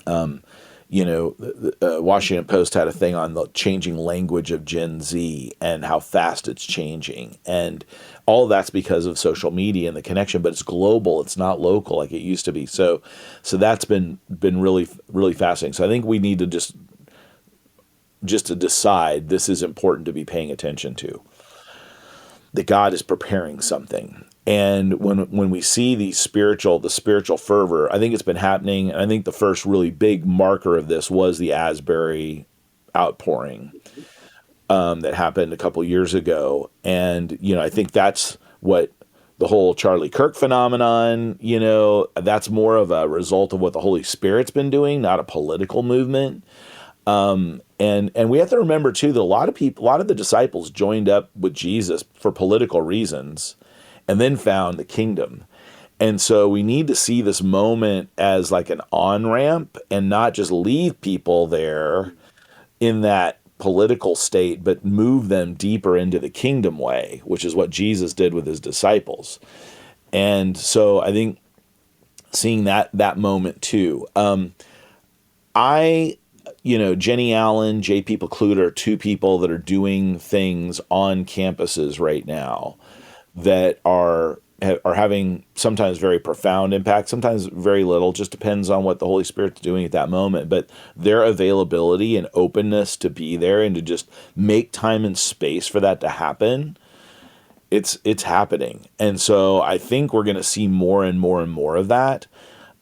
S2: You know, the Washington Post had a thing on the changing language of Gen Z and how fast it's changing. And all that's because of social media and the connection, but it's global. It's not local like it used to be. So that's been really, really fascinating. So I think we need to just to decide this is important to be paying attention to, that God is preparing something. And when we see the spiritual fervor, I think it's been happening. And I think the first really big marker of this was the Asbury outpouring that happened a couple years ago. And, you know, I think that's what the whole Charlie Kirk phenomenon, you know, that's more of a result of what the Holy Spirit's been doing, not a political movement. And we have to remember too that a lot of the disciples joined up with Jesus for political reasons and then found the kingdom. And so we need to see this moment as like an on-ramp and not just leave people there in that political state, but move them deeper into the kingdom way, which is what Jesus did with his disciples. And so I think seeing that moment too. Jenny Allen, J.P. Preclude are two people that are doing things on campuses right now that are having sometimes very profound impact, sometimes very little, just depends on what the Holy Spirit's doing at that moment. But their availability and openness to be there and to just make time and space for that to happen, it's happening. And so I think we're going to see more and more and more of that.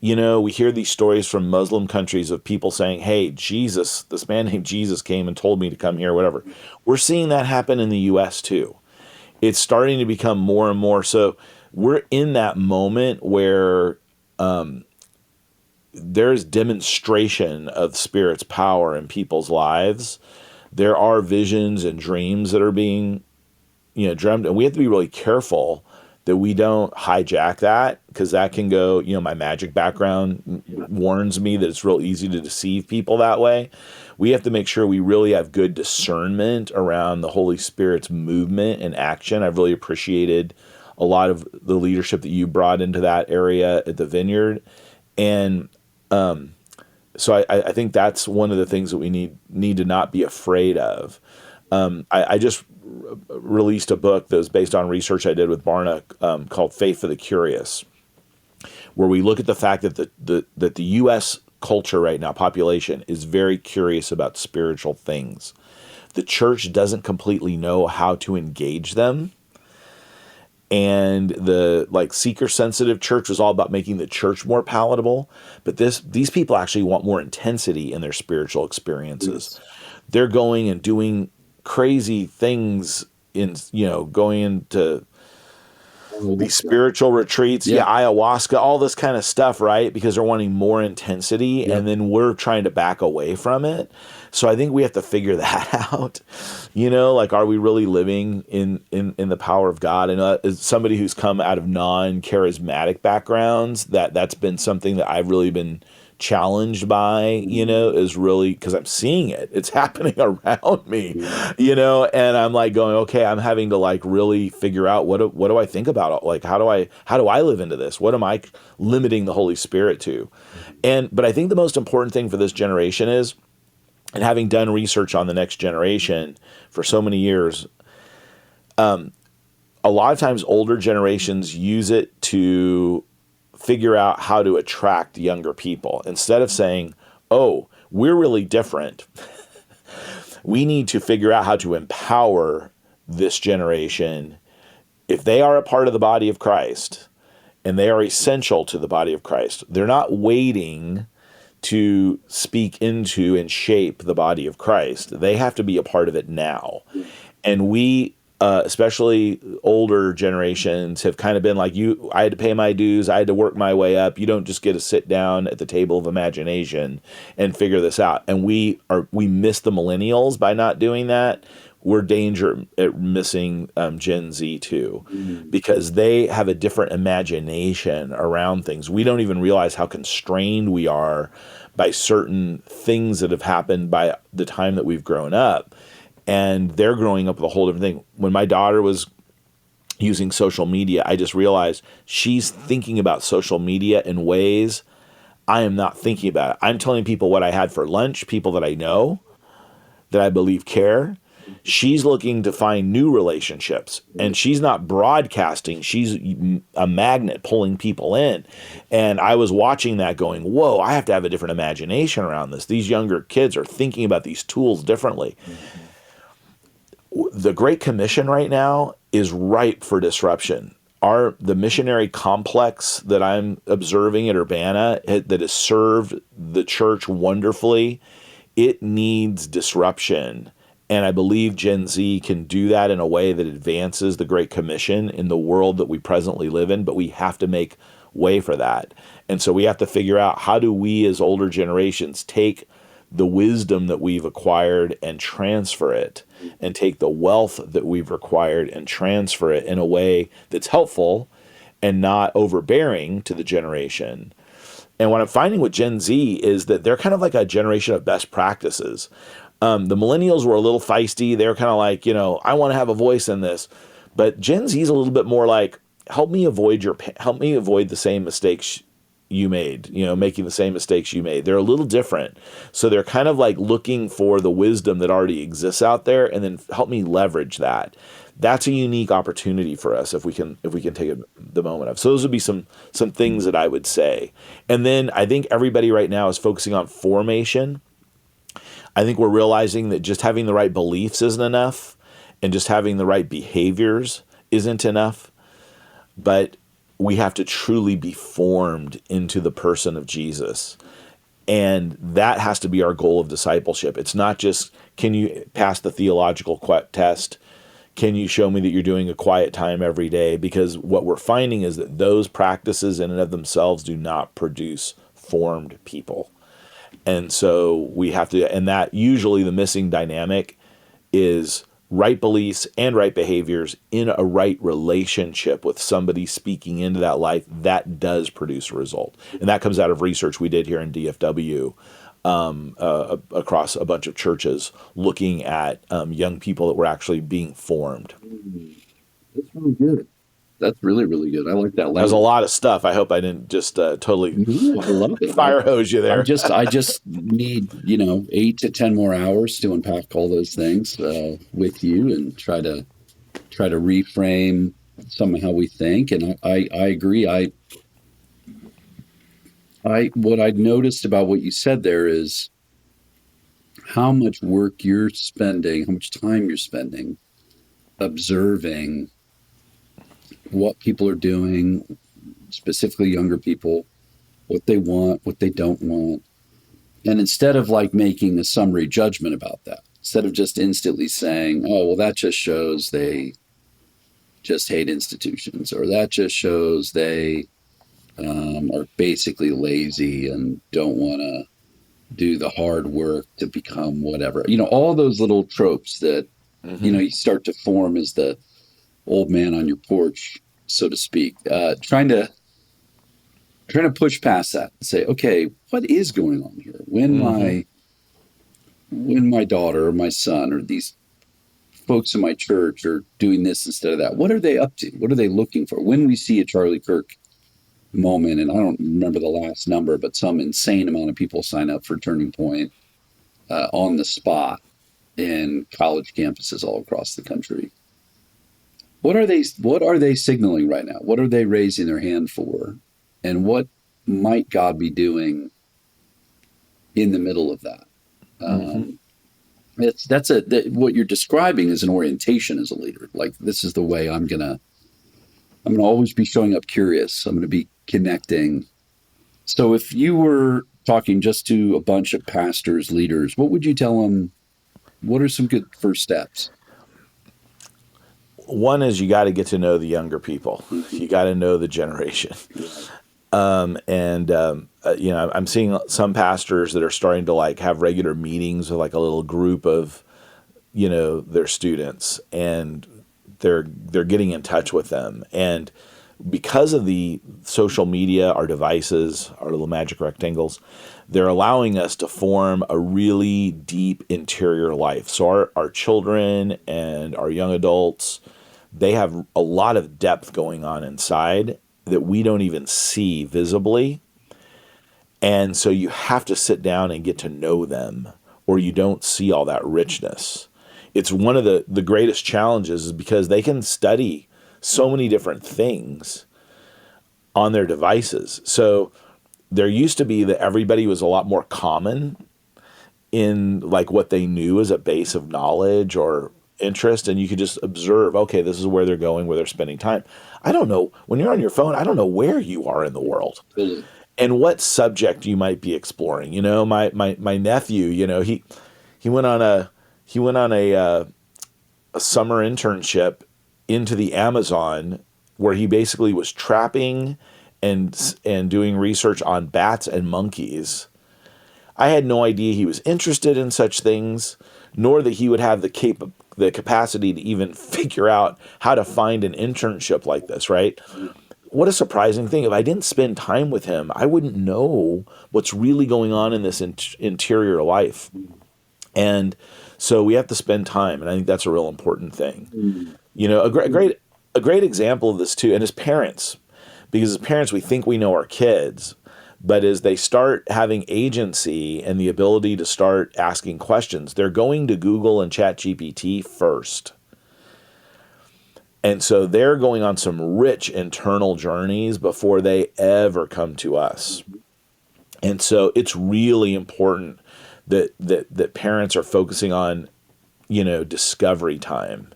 S2: You know, we hear these stories from Muslim countries of people saying, hey, Jesus, this man named Jesus came and told me to come here, whatever. We're seeing that happen in the U.S. too. It's starting to become more and more. So we're in that moment where there's demonstration of Spirit's power in people's lives. There are visions and dreams that are being, dreamt, and we have to be really careful that we don't hijack that, because that can go, my magic background warns me that it's real easy to deceive people that way. We have to make sure we really have good discernment around the Holy Spirit's movement and action. I've really appreciated a lot of the leadership that you brought into that area at the Vineyard. And I think that's one of the things that we need to not be afraid of. I just released a book that was based on research I did with Barna called Faith for the Curious, where we look at the fact that the U.S. culture right now, population, is very curious about spiritual things. The church doesn't completely know how to engage them. And the seeker-sensitive church was all about making the church more palatable. But these people actually want more intensity in their spiritual experiences. Yes. They're going and doing crazy things going into these spiritual retreats, ayahuasca, all this kind of stuff, right? Because they're wanting more intensity, and then we're trying to back away from it. So I think we have to figure that out. Are we really living in the power of God? And as somebody who's come out of non-charismatic backgrounds, that's been something that I've really been challenged by, is really, because I'm seeing it. It's happening around me, and I'm going, okay, I'm having to really figure out what do I think about it? How do I live into this? What am I limiting the Holy Spirit to? But I think the most important thing for this generation is, and having done research on the next generation for so many years, a lot of times older generations use it to figure out how to attract younger people. Instead of saying, oh, we're really different, we need to figure out how to empower this generation. If they are a part of the body of Christ and they are essential to the body of Christ, they're not waiting to speak into and shape the body of Christ. They have to be a part of it now. And we, especially older generations, have kind of been like, I had to pay my dues, I had to work my way up. You don't just get to sit down at the table of imagination and figure this out. And we miss the millennials by not doing that. We're danger at missing Gen Z too, because they have a different imagination around things. We don't even realize how constrained we are by certain things that have happened by the time that we've grown up. And they're growing up with a whole different thing. When my daughter was using social media, I just realized she's thinking about social media in ways I am not thinking about it. I'm telling people what I had for lunch, people that I know, that I believe care. She's looking to find new relationships, and she's not broadcasting. She's a magnet pulling people in. And I was watching that going, whoa, I have to have a different imagination around this. These younger kids are thinking about these tools differently. The Great Commission right now is ripe for disruption. The missionary complex that I'm observing at Urbana that has served the church wonderfully, it needs disruption. And I believe Gen Z can do that in a way that advances the Great Commission in the world that we presently live in, but we have to make way for that. And so we have to figure out, how do we as older generations take the wisdom that we've acquired and transfer it, and take the wealth that we've acquired and transfer it in a way that's helpful and not overbearing to the generation. And what I'm finding with Gen Z is that they're kind of like a generation of best practices. The millennials were a little feisty. They're kind of like, I want to have a voice in this. But Gen Z is a little bit more like, help me avoid the same mistakes you made, making the same mistakes you made. They're a little different. So they're kind of like looking for the wisdom that already exists out there, and then help me leverage that. That's a unique opportunity for us if we can take the moment of. So those would be some things that I would say. And then I think everybody right now is focusing on formation. I think we're realizing that just having the right beliefs isn't enough, and just having the right behaviors isn't enough. But we have to truly be formed into the person of Jesus. And that has to be our goal of discipleship. It's not just, can you pass the theological test? Can you show me that you're doing a quiet time every day? Because what we're finding is that those practices in and of themselves do not produce formed people. And so we have to, and that usually the missing dynamic is right beliefs and right behaviors in a right relationship with somebody speaking into that life. That does produce a result. And that comes out of research we did here in DFW across a bunch of churches, looking at young people that were actually being formed.
S4: That's really good. That's really, really good. I like that language.
S2: There's a lot of stuff. I hope I didn't just totally
S4: I love it.
S2: fire hose you there.
S4: I just need 8 to 10 more hours to unpack all those things with you and try to reframe some of how we think. And I agree. What I'd noticed about what you said there is how much work you're spending, how much time you're spending observing what people are doing, specifically younger people, what they want, what they don't want. And instead of like making a summary judgment about that, instead of just instantly saying, oh, well, that just shows they just hate institutions, or that just shows they are basically lazy and don't want to do the hard work to become whatever. All those little tropes that, you start to form as the old man on your porch, so to speak, trying to push past that and say, okay, what is going on here? When my daughter or my son or these folks in my church are doing this instead of that, what are they up to? What are they looking for? When we see a Charlie Kirk moment, and I don't remember the last number, but some insane amount of people sign up for Turning Point on the spot in college campuses all across the country. What are they signaling right now? What are they raising their hand for? And what might God be doing in the middle of that? What you're describing is an orientation as a leader. Like, this is the way I'm gonna always be showing up curious. I'm gonna be connecting. So if you were talking just to a bunch of pastors, leaders, what would you tell them? What are some good first steps?
S2: One is you got to get to know the younger people. You got to know the generation. I'm seeing some pastors that are starting to like have regular meetings with like a little group of, their students, and they're getting in touch with them. And because of the social media, our devices, our little magic rectangles, they're allowing us to form a really deep interior life. So our children and our young adults, they have a lot of depth going on inside that we don't even see visibly. And so you have to sit down and get to know them, or you don't see all that richness. It's one of the greatest challenges, is because they can study so many different things on their devices. So there used to be that everybody was a lot more common in like what they knew as a base of knowledge or interest, and you could just observe, okay, this is where they're going, where they're spending time. I don't know, when you're on your phone, I don't know where you are in the world and what subject you might be exploring. My nephew, he went on a summer internship into the Amazon, where he basically was trapping and doing research on bats and monkeys. I had no idea he was interested in such things, nor that he would have the capacity to even figure out how to find an internship like this, right? What a surprising thing. If I didn't spend time with him, I wouldn't know what's really going on in this interior life. And so we have to spend time, and I think that's a real important thing. A great example of this too, and as parents, because as parents we think we know our kids, but as they start having agency and the ability to start asking questions, they're going to Google and ChatGPT first. And so they're going on some rich internal journeys before they ever come to us. And so it's really important that parents are focusing on, discovery time.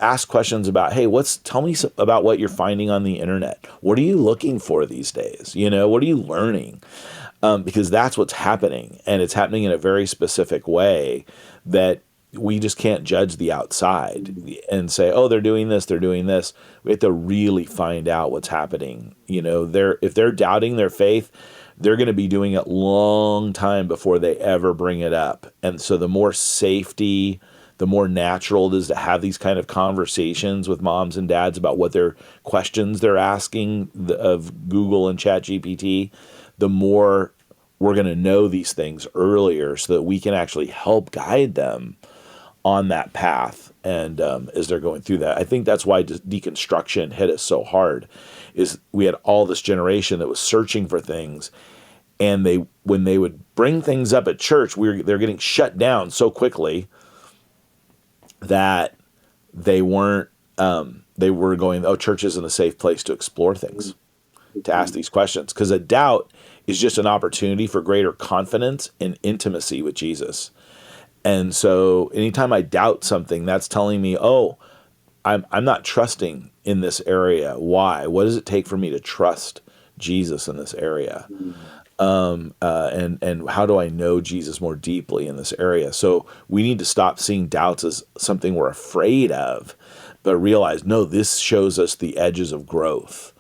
S2: Ask questions about, hey, tell me about what you're finding on the internet. What are you looking for these days? What are you learning? Because that's what's happening, and it's happening in a very specific way that we just can't judge the outside and say, oh, they're doing this. We have to really find out what's happening. If they're doubting their faith, they're going to be doing it long time before they ever bring it up. And so the more safety, the more natural it is to have these kind of conversations with moms and dads about what their questions they're asking of Google and ChatGPT, the more we're going to know these things earlier so that we can actually help guide them on that path. And as they're going through that, I think that's why deconstruction hit us so hard, is we had all this generation that was searching for things. And when they would bring things up at church, they're getting shut down so quickly that they weren't. They were going, oh, church isn't a safe place to explore things, to ask these questions, because a doubt is just an opportunity for greater confidence and intimacy with Jesus. And so, anytime I doubt something, that's telling me, oh, I'm not trusting in this area. Why? What does it take for me to trust Jesus in this area? And how do I know Jesus more deeply in this area? So we need to stop seeing doubts as something we're afraid of, but realize, no, this shows us the edges of growth,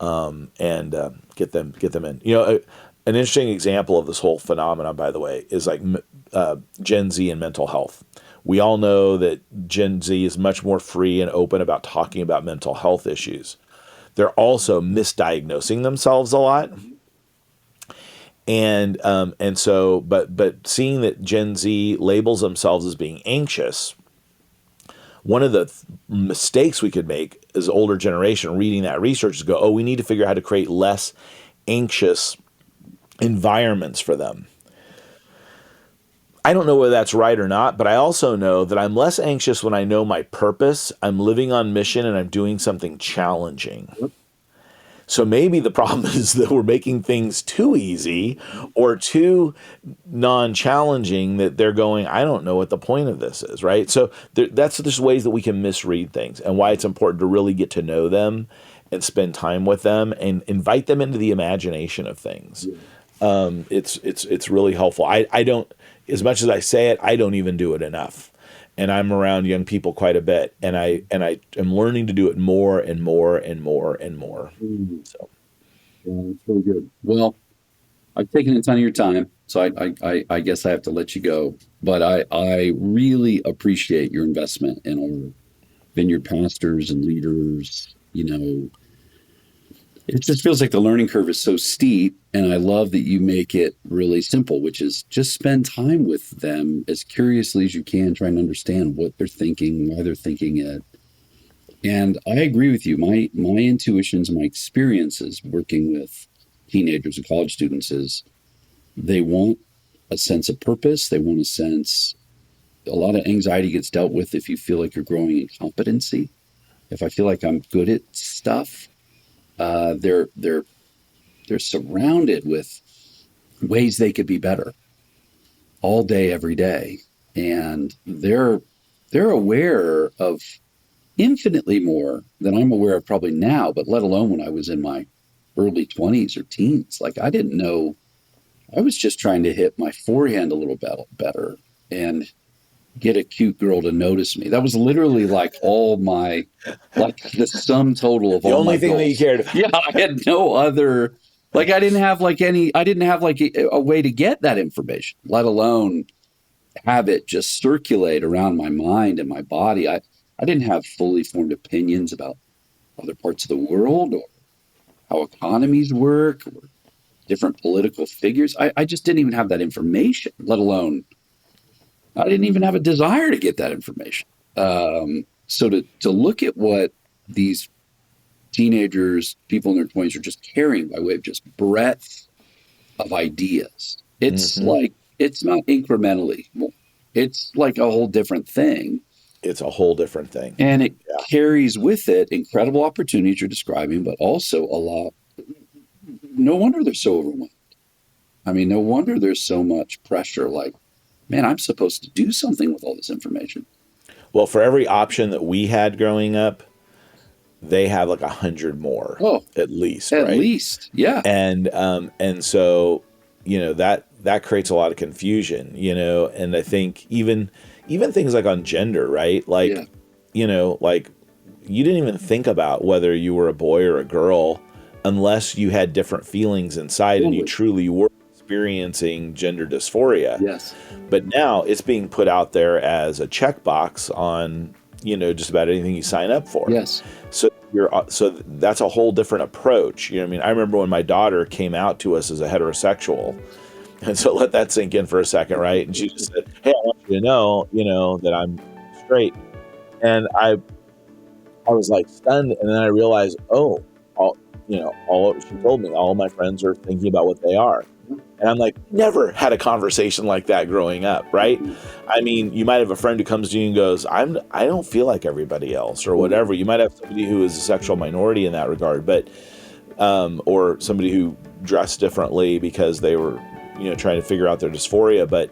S2: and get them in. An interesting example of this whole phenomenon, by the way, is like Gen Z and mental health. We all know that Gen Z is much more free and open about talking about mental health issues. They're also misdiagnosing themselves a lot. And so, but seeing that Gen Z labels themselves as being anxious, one of the mistakes we could make as older generation reading that research is go, oh, we need to figure out how to create less anxious environments for them. I don't know whether that's right or not, but I also know that I'm less anxious when I know my purpose, I'm living on mission, and I'm doing something challenging. So maybe the problem is that we're making things too easy or too non-challenging, that they're going, I don't know what the point of this is, right? So that's just ways that we can misread things, and why it's important to really get to know them and spend time with them and invite them into the imagination of things. It's really helpful. I don't, as much as I say it, I don't even do it enough. And I'm around young people quite a bit, and I am learning to do it more and more and more and more. So,
S4: yeah, that's really good. Well, I've taken a ton of your time, so I guess I have to let you go. But I really appreciate your investment in our Vineyard pastors and leaders. It just feels like the learning curve is so steep, and I love that you make it really simple, which is just spend time with them as curiously as you can, trying to understand what they're thinking, why they're thinking it. And I agree with you. My intuitions, my experiences working with teenagers and college students is they want a sense of purpose. They want a lot of anxiety gets dealt with if you feel like you're growing in competency. If I feel like I'm good at stuff, they're surrounded with ways they could be better all day, every day. And they're aware of infinitely more than I'm aware of probably now, but let alone when I was in my early 20s or teens. Like, I didn't know, I was just trying to hit my forehand a little better and get a cute girl to notice me. That was literally like the sum total of all my goals. The
S2: only thing that you cared about.
S4: Yeah, I had no other, I didn't have a way to get that information, let alone have it just circulate around my mind and my body. I didn't have fully formed opinions about other parts of the world or how economies work or different political figures. I just didn't even have that information, let alone I didn't even have a desire to get that information. So to look at what these teenagers, people in their 20s are just carrying by way of just breadth of ideas, it's like, it's not incrementally more. It's like a whole different thing.
S2: It's a whole different thing.
S4: And it carries with it incredible opportunities you're describing, but also a lot. No wonder they're so overwhelmed. I mean, no wonder there's so much pressure. Like, man, I'm supposed to do something with all this information.
S2: Well, for every option that we had growing up, they have like 100 more, at least.
S4: At least, yeah.
S2: And so, that creates a lot of confusion, and I think even things like on gender, right? Like, like you didn't even think about whether you were a boy or a girl unless you had different feelings inside and you truly were experiencing gender dysphoria.
S4: Yes.
S2: But now it's being put out there as a checkbox on, just about anything you sign up for.
S4: Yes.
S2: So that's a whole different approach. I remember when my daughter came out to us as a heterosexual, And so let that sink in for a second, right? And she just said, "Hey, I want you to know, that I'm straight." And I was like stunned, and then I realized, she told me all of my friends are thinking about what they are. And I'm like, never had a conversation like that growing up, right? I mean, you might have a friend who comes to you and goes, I don't feel like everybody else, or whatever. You might have somebody who is a sexual minority in that regard, but or somebody who dressed differently because they were, trying to figure out their dysphoria, but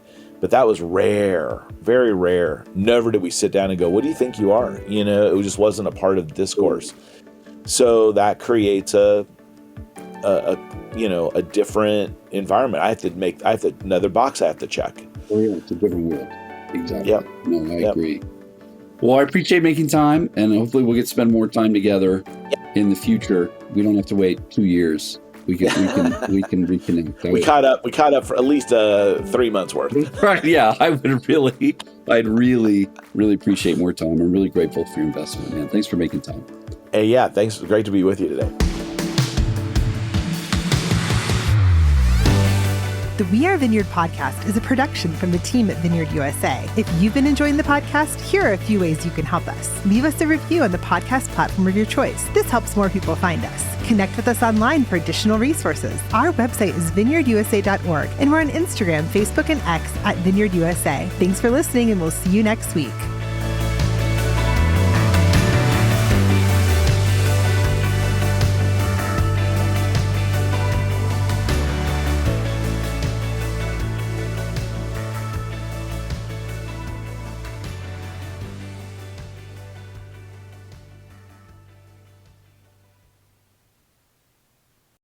S2: that was rare, very rare. Never did we sit down and go, what do you think you are? It just wasn't a part of the discourse. So that creates a different environment. I have another box I have to check.
S4: Oh yeah, it's a different world. Exactly.
S2: Yep.
S4: No, I agree. Well, I appreciate making time, and hopefully we'll get to spend more time together in the future. We don't have to wait 2 years. We can reconnect.
S2: We caught up for at least 3 months worth.
S4: Right. Yeah. I'd really appreciate more time. I'm really grateful for your investment, man. Thanks for making time.
S2: Hey, yeah, thanks. Great to be with you today.
S3: The We Are Vineyard podcast is a production from the team at Vineyard USA. If you've been enjoying the podcast, here are a few ways you can help us. Leave us a review on the podcast platform of your choice. This helps more people find us. Connect with us online for additional resources. Our website is vineyardusa.org, and we're on Instagram, Facebook, and X at Vineyard USA. Thanks for listening, and we'll see you next week.